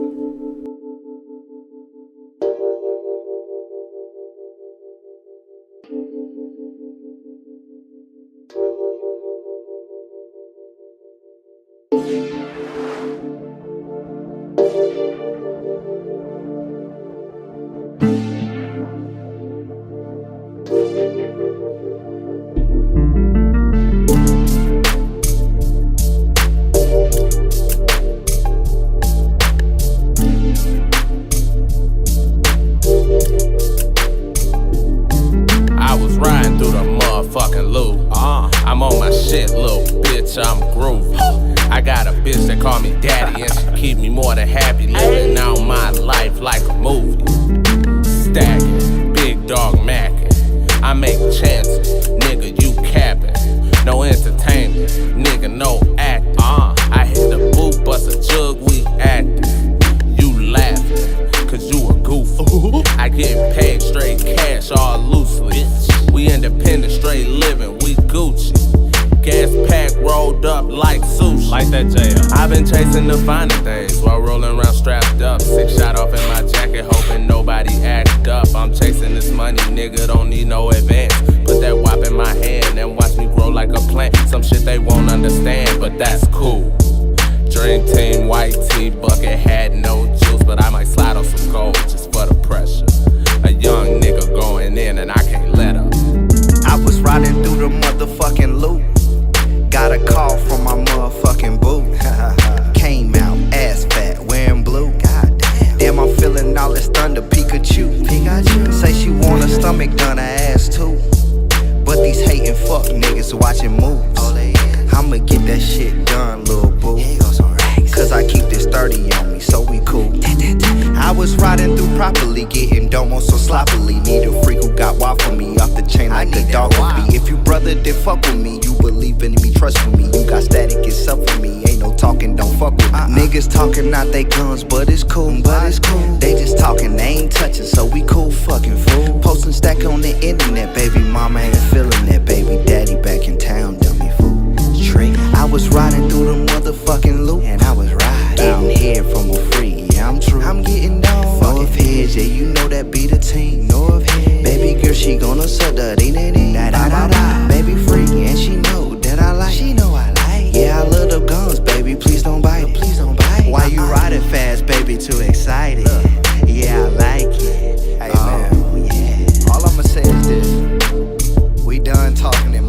All I'ma say is this: we done talking in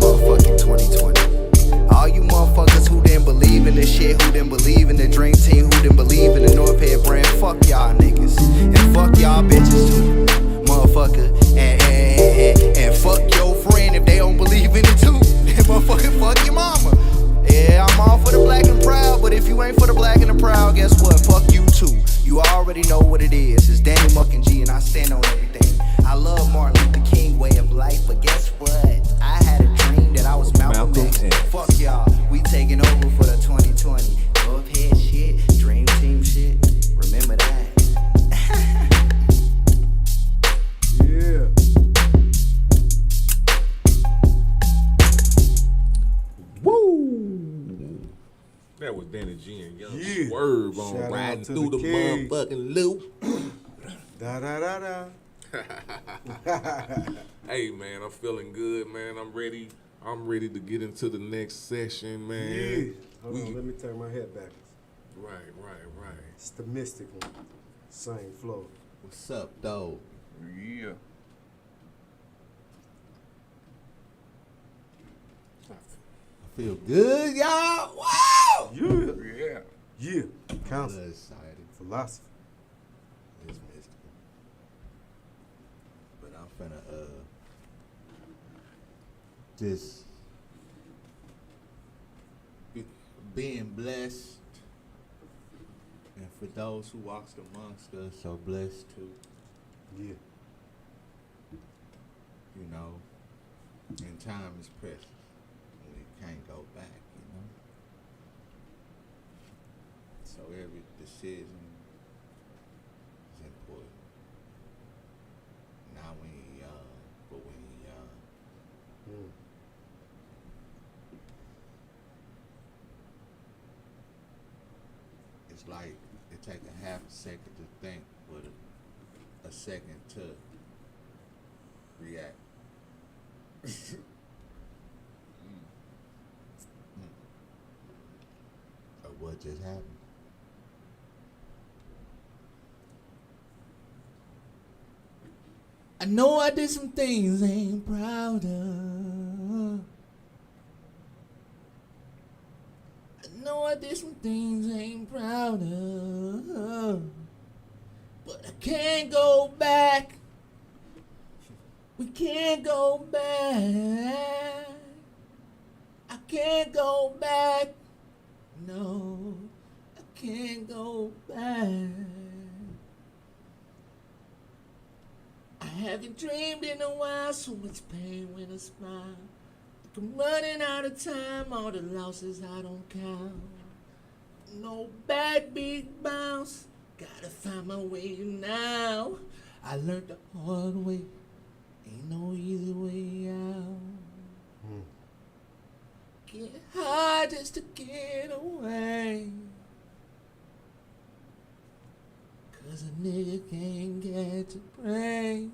That was Danny G and Young Yeah. Swerve on Shout out Riding to Through the Kings. Motherfucking Loop. Da da da da. Hey man, I'm feeling good, man. I'm ready to get into the next session, man. Yeah. Hold on, let me turn my head backwards. Right. It's the mystic one. Same flow. What's up, though? Yeah. I feel good, y'all. Wow! Yeah. Yeah. Yeah. Council. I'm excited. Philosophy. It's mystical. But I'm finna just being blessed, and for those who walks amongst us are blessed too. Yeah. You know, and time is precious. We can't go back, you know. So every decision is important. Not when you're young, but when you're young. It's like it takes a half a second to think, but a second to react. Or what just happened? I know I did some things I ain't proud of. I know I did some things I ain't proud of. But I can't go back. We can't go back. I can't go back. No, I can't go back. I haven't dreamed in a while, so much pain when I smile. Like I'm running out of time, all the losses I don't count. No bad big bounce, gotta find my way now. I learned the hard way, ain't no easy way out. Get hard just to get away. 'Cause a nigga can't get to pray.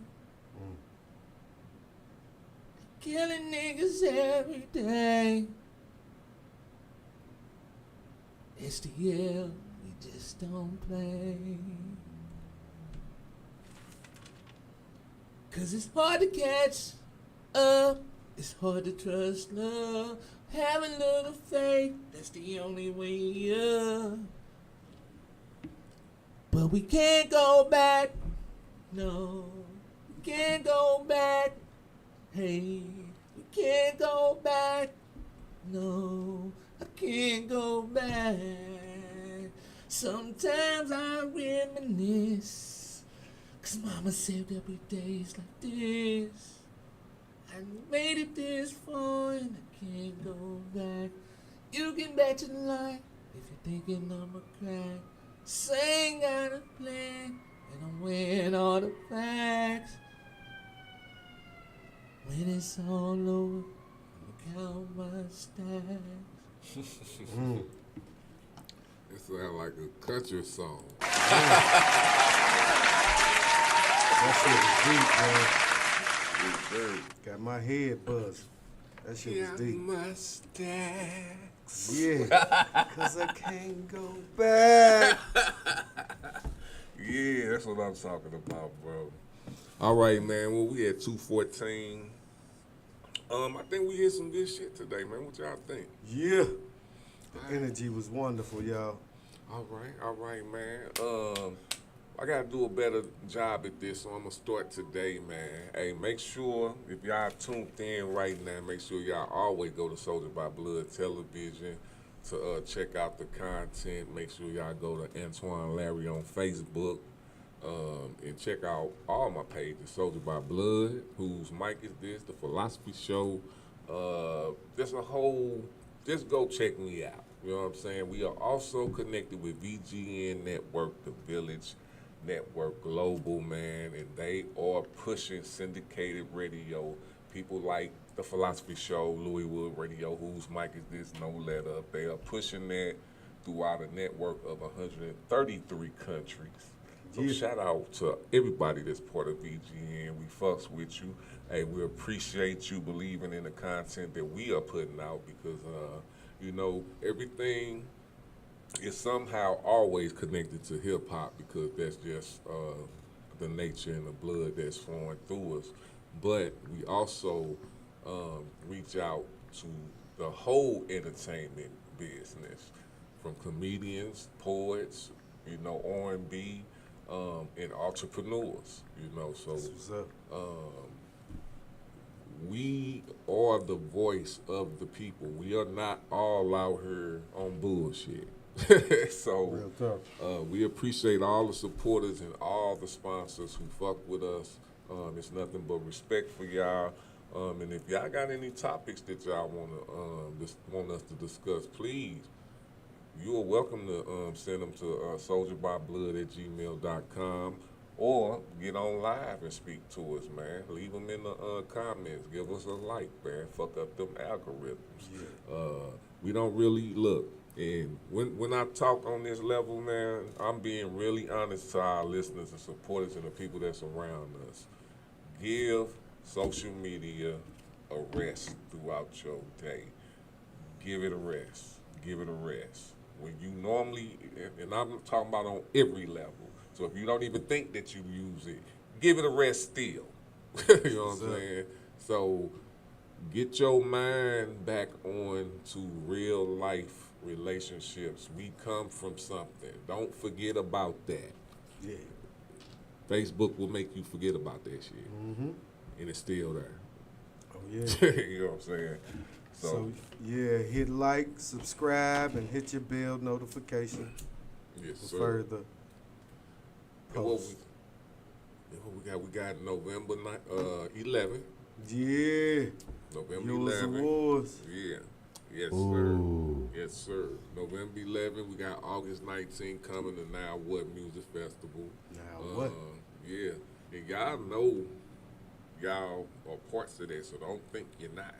Killing niggas every day. It's the year we just don't play. 'Cause it's hard to catch up. It's hard to trust love. Have a little faith, that's the only way up. But we can't go back. No, we can't go back. Hey, we can't go back. No, I can't go back. Sometimes I reminisce, 'cause mama said there'll be days like this. I made it this far and I can't go back. You can bet your life if you're thinking I'm a crack. Saying got a plan and I'm weighing all the facts. When it's all over, I'ma count my stacks. It sounds like a country song. That shit was deep, man. Got my head buzzed. That shit was deep. My stacks. Yeah, 'cause I can't go back. Yeah, that's what I'm talking about, bro. All right, man. Well, we at 2:14. I think we hit some good shit today, man. What y'all think? Yeah. The energy was wonderful, y'all. All right, man. I gotta do a better job at this, so I'm gonna start today, man. Hey, make sure if y'all tuned in right now, make sure y'all always go to Soldier by Blood Television to check out the content. Make sure y'all go to Antoine Larry on Facebook and check out all my pages, Soldier by Blood, Whose Mic Is This, The Philosophy Show. Just go check me out. You know what I'm saying? We are also connected with VGN Network, The Village Network Global, man, and they are pushing syndicated radio. People like The Philosophy Show, Louis Wood Radio, Whose Mic Is This, No Let Up. They are pushing that. throughout a network of 133 countries. So Yeah. shout out to everybody that's part of VGN. We fucks with you. Hey, we appreciate you believing in the content that we are putting out because, you know, everything is somehow always connected to hip hop because that's just the nature and the blood that's flowing through us. But we also reach out to the whole entertainment business, from comedians, poets, you know, R&B, and entrepreneurs. You know, so we are the voice of the people. We are not all out here on bullshit. So we appreciate all the supporters and all the sponsors who fuck with us. It's nothing but respect for y'all. And if y'all got any topics that y'all want us to discuss, please, you are welcome to send them to soldierbyblood@gmail.com or get on live and speak to us, man. Leave them in the comments. Give us a like, man. Fuck up them algorithms. Yeah. We don't really look. And when I talk on this level, man, I'm being really honest to our listeners and supporters and the people that's around us. Give social media a rest throughout your day. Give it a rest. Give it a rest. When you normally, and I'm talking about on every level, so if you don't even think that you use it, give it a rest still. You know what I'm saying? So get your mind back on to real life relationships. We come from something. Don't forget about that. Yeah. Facebook will make you forget about that shit. Mm-hmm. And it's still there. Oh, yeah. You know what I'm saying? So, yeah, hit like, subscribe, and hit your bell notification. Yes, for sir. Further posts. We got November 11th. Yeah. November Yours 11th. Awards. Yeah. Yes, Ooh. sir. Yes, sir. November 11th, we got August 19th coming to Now What Music Festival. Now What? Yeah. And y'all know y'all are parts of that, so don't think you're not.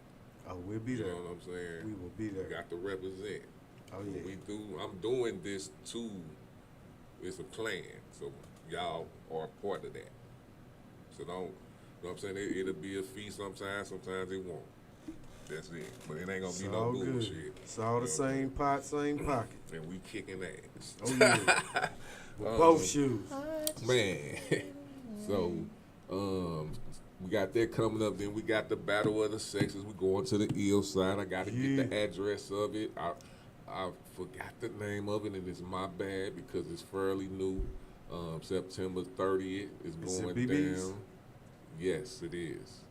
Oh, we'll be there. You know what I'm saying? We will be there. We got to represent. Oh, yeah. I'm doing this too. It's a plan, so y'all are a part of that. So don't, you know what I'm saying? It'll be a feast sometimes it won't. That's it. But it ain't gonna be no bullshit. Good. It's all the same pot, same pocket. And we kicking ass. Oh, yeah. With both shoes. Man. So, we got that coming up. Then we got the Battle of the Sexes. We going to the ill side. I got to get the address of it. I forgot the name of it, and it's my bad because it's fairly new. September 30th is going down. Yes, it is.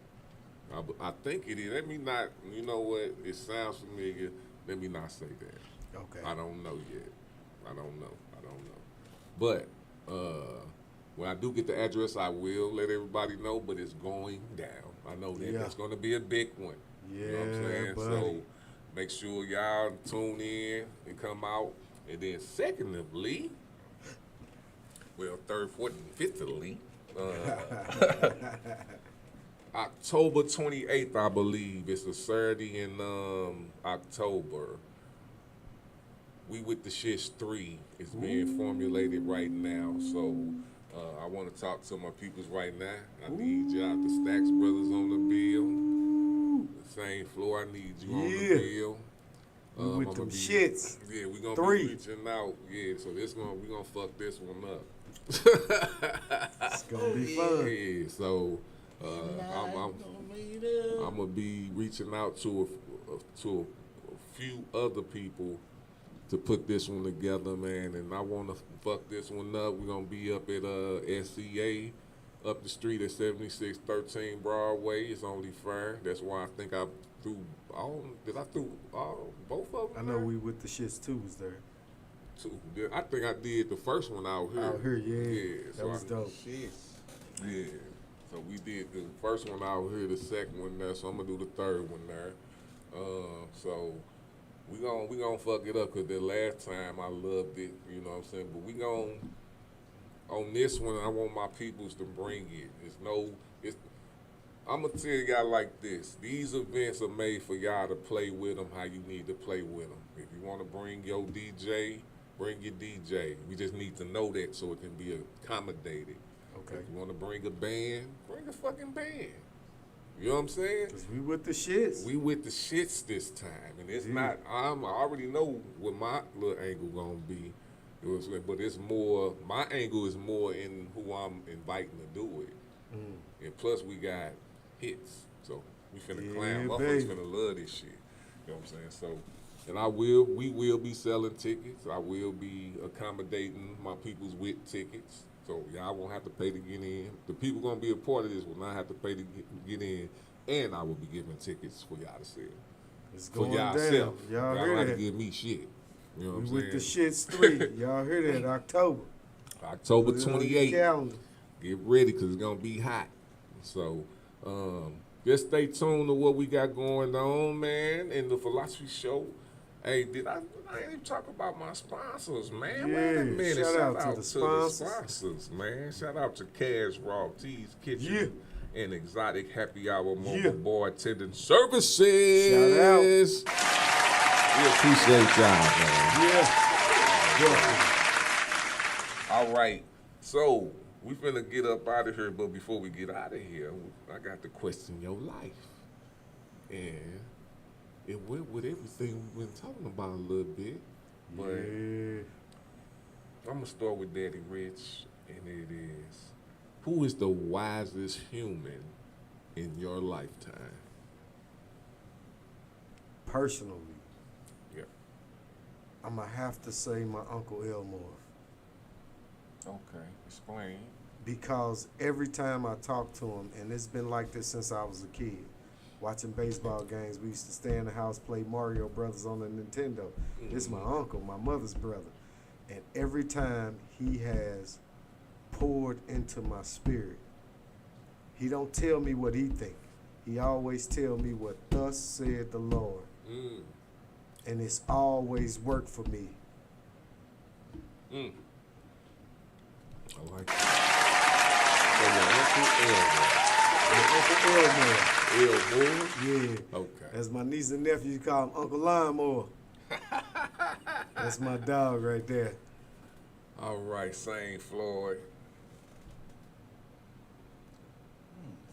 I think it is. Let me not, you know what? It sounds familiar. Let me not say that. Okay. I don't know yet. I don't know. But when I do get the address, I will let everybody know, but it's going down. I know that that's going to be a big one. Yeah, you know what I'm saying? buddy. So make sure y'all tune in and come out. And then secondly, third, fourth, and fifthly, October 28th, I believe. It's a Saturday in October. We With the Shits 3 is being formulated right now. So I want to talk to my peoples right now. I need y'all, the Stacks brothers on the bill. The same floor, I need you on the bill. We with them shits. Yeah, we're going to be reaching out. Yeah, so we're going to fuck this one up. It's going to be fun. Yeah, so I'm going to be reaching out to a few other people to put this one together, man, and I want to fuck this one up. We're going to be up at SCA, up the street at 7613 Broadway. It's only fair. That's why I think I threw both of them? I know We With the Shits 2 was there. I think I did the first one out here. Out here, yeah. That so was dope. Yeah. So we did the first one out here, the second one there, so I'm going to do the third one there. So we gonna fuck it up because the last time I loved it, you know what I'm saying? But we on this one, I want my peoples to bring it. I'm gonna tell y'all like this. These events are made for y'all to play with them how you need to play with them. If you want to bring your DJ, bring your DJ. We just need to know that so it can be accommodated. Okay. If you want to bring a band, bring a fucking band. You know what I'm saying? Because we with the shits. We with the shits this time. And it's not, I already know what my little angle gonna be. But it's more, my angle is more in who I'm inviting to do it. And plus we got hits. So we finna climb. Motherfuckers finna love this shit. You know what I'm saying? So, and we will be selling tickets. I will be accommodating my peoples with tickets. So y'all won't have to pay to get in. The people gonna be a part of this will not have to pay to get in, and I will be giving tickets for y'all to sell. It's for going y'all down. self. Y'all don't hear have that? to give me shit. You know what I'm saying? With the shits 3. Y'all hear that? October. October Put it on your 28th. calendar. Get ready because it's gonna be hot. So just stay tuned to what we got going on, man, in the Philosophy Show. Hey, I ain't even talk about my sponsors, man. Wait a minute. Shout out to the sponsors, man. Shout out to Cash Raw Teas Kitchen and Exotic Happy Hour Mobile Bartending Services. Shout out. We appreciate y'all, man. All right. So we finna get up out of here, but before we get out of here, I got to question your life. And it went with everything we've been talking about a little bit. But I'm gonna start with Daddy Rich, and it is, who is the wisest human in your lifetime? Personally, Yeah. I'm going to have to say my Uncle Elmore. Okay, explain. Because every time I talk to him, and it's been like this since I was a kid, watching baseball games, we used to stay in the house, play Mario Brothers on the Nintendo. This is my uncle, my mother's brother. And every time he has poured into my spirit, he don't tell me what he think. He always tell me what thus said the Lord. And it's always worked for me. I like that. Uncle Elmore. Yeah. Okay. As my niece and nephew call him, Uncle Lawnmower. That's my dog right there. All right, Saint Floyd.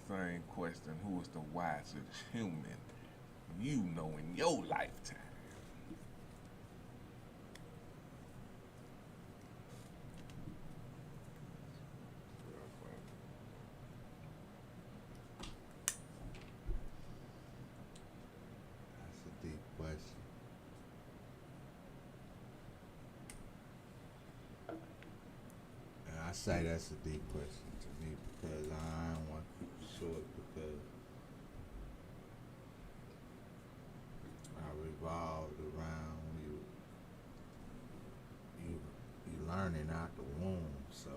Same question. Who is the wisest human you know in your lifetime? That's a deep question. And I say that's a deep question to me because I don't want to keep it short because I revolved around you learning out the womb, so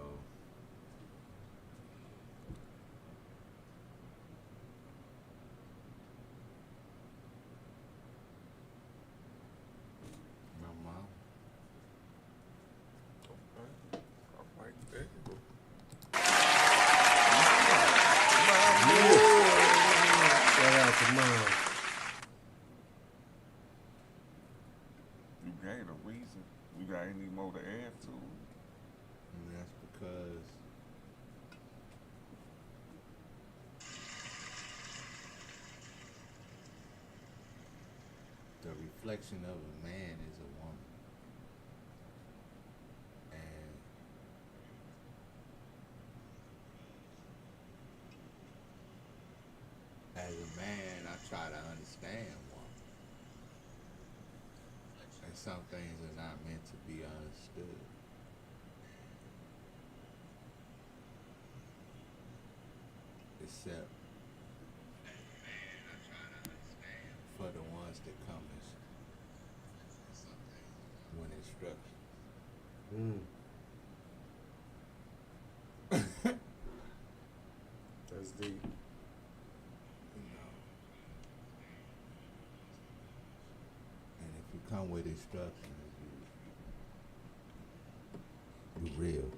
my mom. Okay. All right, there you go. Shout out to Mom. You gave a reason. You got any more to add to it? And that's because the reflection of a man is a woman. And as a man, I try to understand woman. And some things are not meant to be understood. Except for the ones that come as when instruction. That's deep. And if you come with instructions, you real.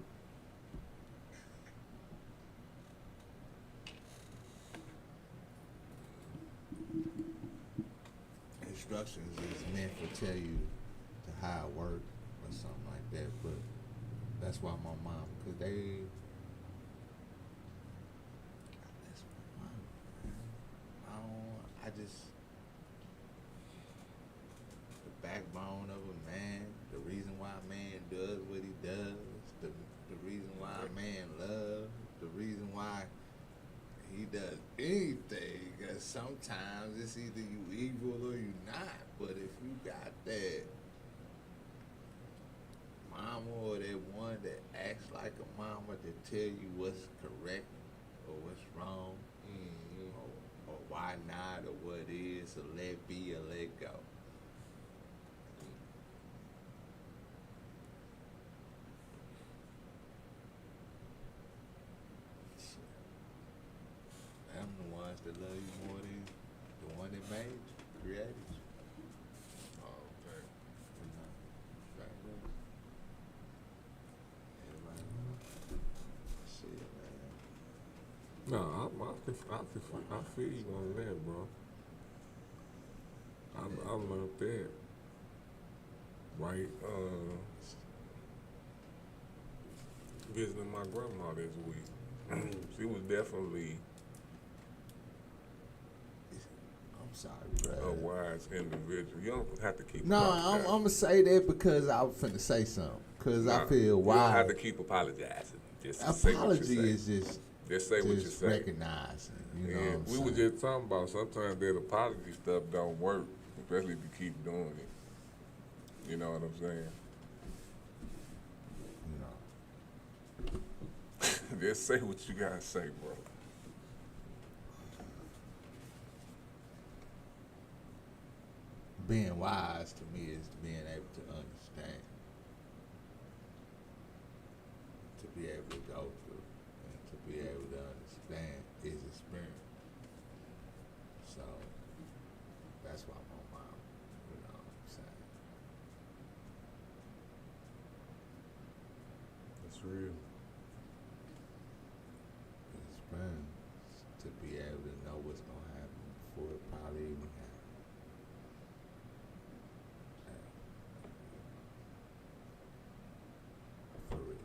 instructions is meant to tell you to how it work or something like that. But that's why my mom, cause they. That's my mom. I just the backbone of a man. The reason why a man does what he does. The reason why a man loves. The reason why he does anything. Cause sometimes it's either you evil or you not. But if you got that mama or that one that acts like a mama to tell you what's correct or what's wrong, or why not, or what is, so let be or let go. Them the ones that love you more than the one that made you, created you. Oh, okay. You know, right there. Everybody know. Shit, man. No, I feel you on that, bro. I learned that. Right, visiting my grandma this week. She was definitely I'm sorry, bro. a wise individual. You don't have to keep. No, I'm gonna say that because I was finna say something. Cause I feel wise. You don't have to keep apologizing. Just say what you Apology say. is just say what you say. Recognizing. You know what I'm we saying? were just talking about sometimes that apology stuff don't work, especially if you keep doing it. You know what I'm saying? You know. Just say what you gotta say, bro. Being wise to me is being able to understand, to be able to go through, and to be able to understand is experience. So that's why my mom, you know what I'm saying? That's real. Experience to be able to know what's gonna happen before it probably even happens. For real.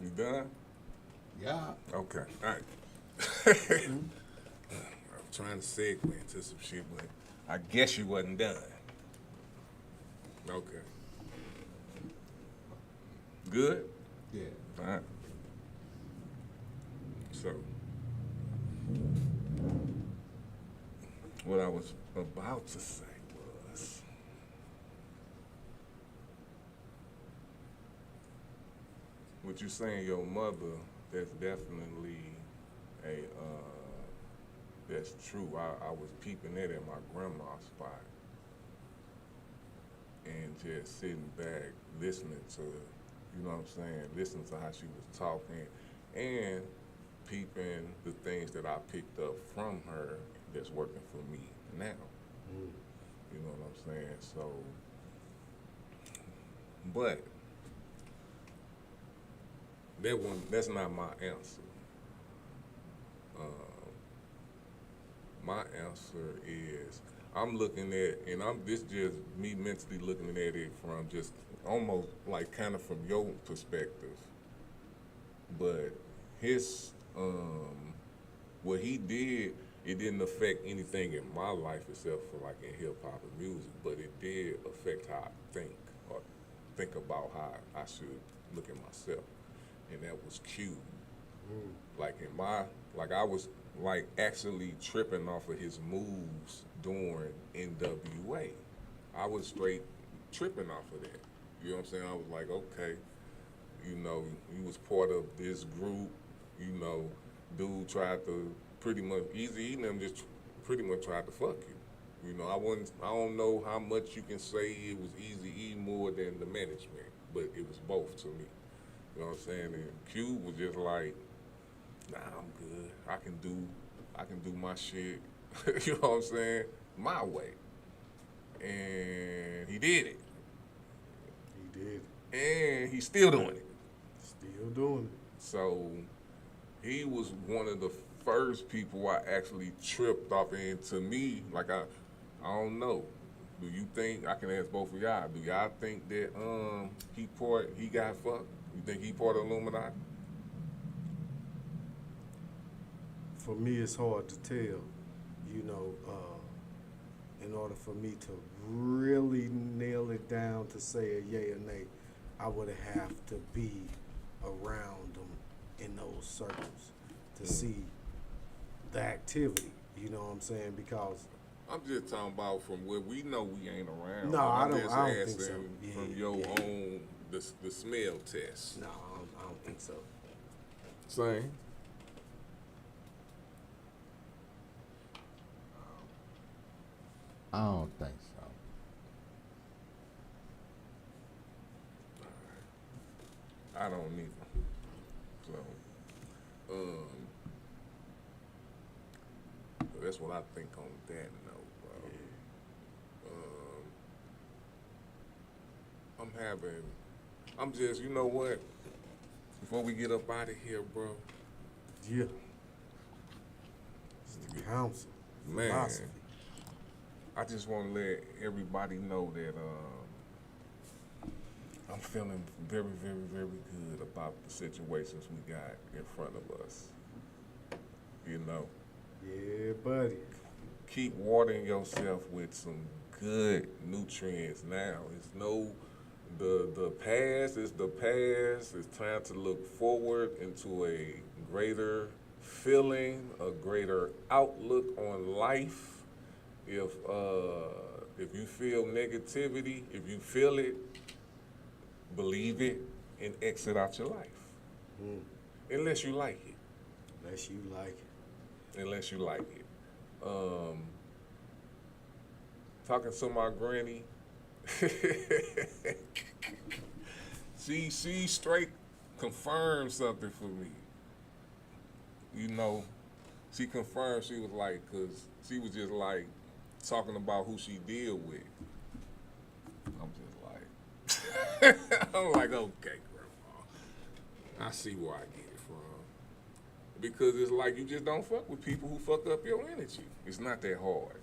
You done? Yeah. Okay. All right. I'm trying to segue into some shit, but I guess you wasn't done. Okay. Good? Yeah. All right. So, what I was about to say was, what you saying, your mother, that's definitely a, that's true. I was peeping that at my grandma's spot and just sitting back, listening to, you know what I'm saying, listening to how she was talking and peeping the things that I picked up from her that's working for me now. You know what I'm saying? So, but that's not my answer. My answer is I'm looking at, and this just me mentally looking at it from just almost like kind of from your perspective. But his, what he did, it didn't affect anything in my life except for like in hip hop and music, but it did affect how I think or think about how I should look at myself. And that was Q. Like I was like actually tripping off of his moves during NWA. I was straight tripping off of that. You know what I'm saying? I was like, okay, you know, you was part of this group, you know, dude tried to pretty much, Eazy-E and them just pretty much tried to fuck you. You know, I don't know how much you can say it was Eazy-E more than the management, but it was both to me. You know what I'm saying? And Q was just like, nah, I'm good. I can do my shit, you know what I'm saying, my way. And he did it. He did. And he's still doing it. Still doing it. So he was one of the first people I actually tripped off into me. Like I don't know. Do you think, I can ask both of y'all, do y'all think that he got fucked? You think he part of Illuminati? For me, it's hard to tell. You know, in order for me to really nail it down to say a yay or nay, I would have to be around them in those circles to see the activity. You know what I'm saying? Because I'm just talking about from where we know we ain't around. No, I don't think so. From your own, the smell test. No, I don't think so. Same. I don't think so. I don't either. So, that's what I think on that note, bro. I'm just, you know what? Before we get up out of here, bro. Yeah. It's the council. Man. Philosophy. I just want to let everybody know that I'm feeling very, very, very good about the situations we got in front of us. You know? Yeah, buddy. Keep watering yourself with some good nutrients now. It's the past is the past. It's time to look forward into a greater feeling, a greater outlook on life. If you feel negativity, if you feel it, believe it and exit out your life. Unless you like it. Unless you like it. Unless you like it. Talking to my granny, she straight confirmed something for me. You know, she confirmed, she was like, because she was just like, talking about who she deal with. I'm just like, I'm like, okay, Grandma. I see where I get it from. Because it's like you just don't fuck with people who fuck up your energy. It's not that hard.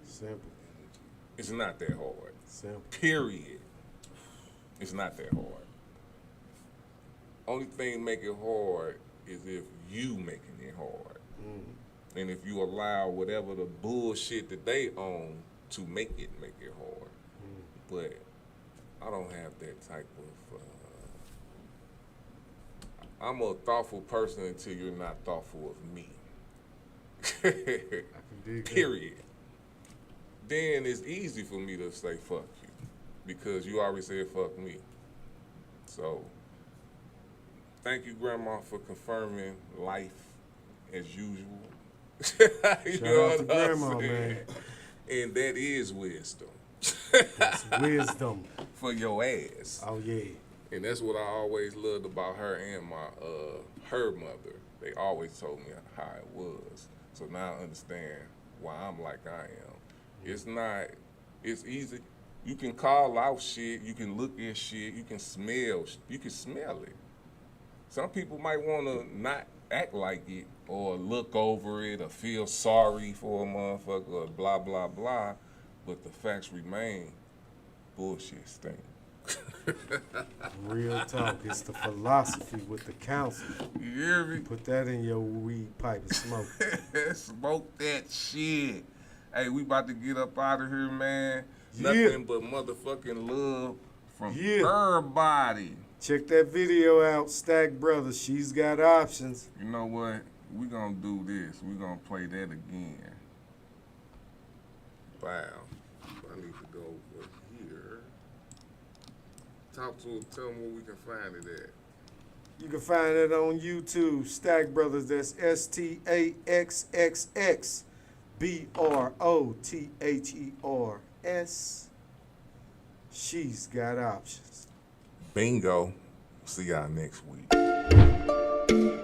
Simple. It's not that hard. Simple. Period. It's not that hard. Only thing make it hard is if you making it hard. And if you allow whatever the bullshit that they own to make it hard. But I don't have that type of, I'm a thoughtful person until you're not thoughtful of me. I can dig Period. Then it's easy for me to say fuck you because you already said fuck me. So thank you, Grandma, for confirming life as usual. You know out to what I'm Grandma, saying? man. And that is wisdom. That's wisdom. For your ass. Oh, yeah. And that's what I always loved about her and my her mother. They always told me how it was. So now I understand why I'm like I am. It's easy. You can call out shit, you can look at shit, you can smell it. Some people might want to not act like it or look over it or feel sorry for a motherfucker or blah, blah, blah. But the facts remain, bullshit stink. Real talk. It's the philosophy with the council. You hear me? Put that in your weed pipe and smoke. Smoke that shit. Hey, we about to get up out of here, man. Yeah. Nothing but motherfucking love from everybody. Check that video out, Stack Brothers. She's got options. You know what? We gonna do this. We gonna play that again. Wow. I need to go over here. Talk to them, tell them where we can find it at. You can find it on YouTube, Stack Brothers. That's StaxxxBrothers. She's got options. Bingo. See y'all next week.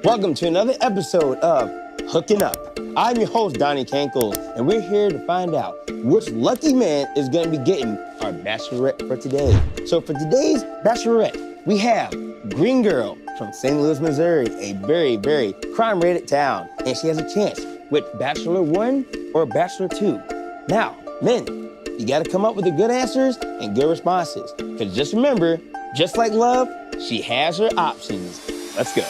Welcome to another episode of Hooking Up. I'm your host, Donnie Cankle, and we're here to find out which lucky man is going to be getting our bachelorette for today. So for today's bachelorette, we have Green Girl, from St. Louis, Missouri, a very, very crime-rated town. And she has a chance with Bachelor 1 or Bachelor 2. Now, men, you gotta come up with the good answers and good responses. Because just remember, just like love, she has her options. Let's go.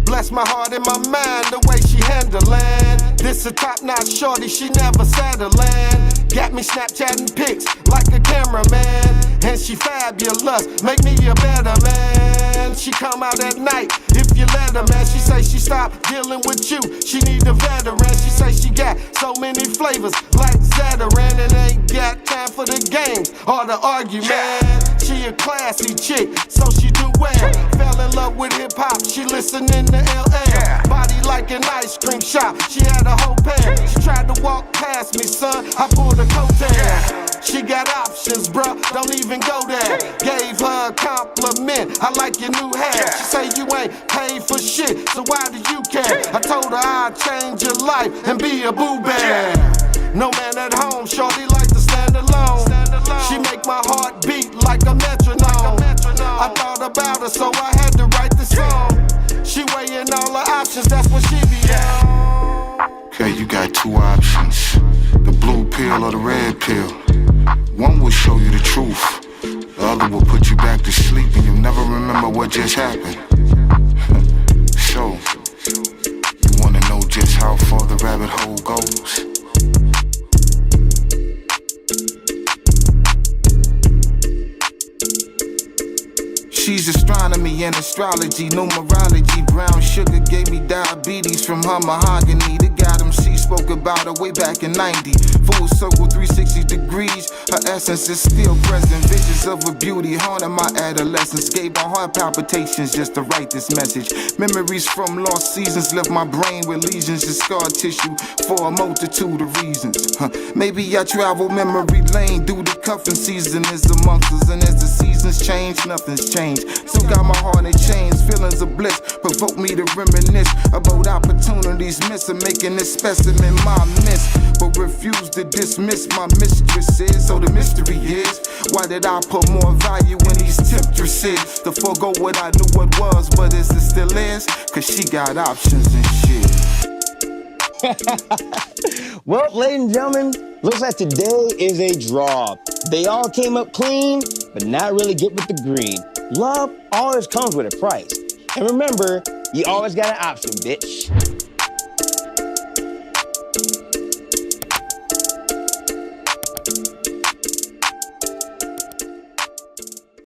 Bless my heart and my mind, the way she handlin'. This a top-notch shorty, she never settling. Got me Snapchatting pics like a cameraman. And she fabulous, make me a better man. She come out at night, if you let her, man. She say she stopped dealing with you, she need a veteran. She say she got so many flavors like Zetaran. And ain't got time for the games or the argument. She a classy chick, so she do well. Fell in love with hip-hop, she listening to LL. Body like an ice cream shop, she had a whole pan. She tried to walk past me, son, I pulled a coattail. She got options, bruh, don't even go there. Gave her a compliment, I like your new hair. She say you ain't paid for shit, so why do you care? I told her I'd change your life and be a boo bear. No man at home, shorty like to stand alone. She make my heart beat like a metronome. I thought about her, so I had to write this song. She weighing all her options, that's what she be on. Okay, you got two options, the blue pill or the red pill. One will show you the truth, the other will put you back to sleep and you'll never remember what just happened. So, you wanna know just how far the rabbit hole goes? She's astronomy and astrology, numerology. Brown sugar gave me diabetes from her mahogany. The goddamn she spoke about her way back in 90. Full circle 360 degrees, her essence is still present. Visions of her beauty haunted my adolescence. Gave my heart palpitations just to write this message. Memories from lost seasons left my brain with lesions of scar tissue for a multitude of reasons. Maybe I travel memory lane due to cuffing season is amongst us. And as the seasons change, nothing's changed. Still got my heart in chains, feelings of bliss provoke me to reminisce about opportunities missing, making this specimen my miss, but refuse to dismiss my mistresses. So the mystery is, why did I put more value in these temptresses? To forego what I knew what was, but is it still is? Cause she got options and shit. Well, ladies and gentlemen, looks like today is a draw. They all came up clean, but not really get with the green. Love always comes with a price. And remember, you always got an option, bitch.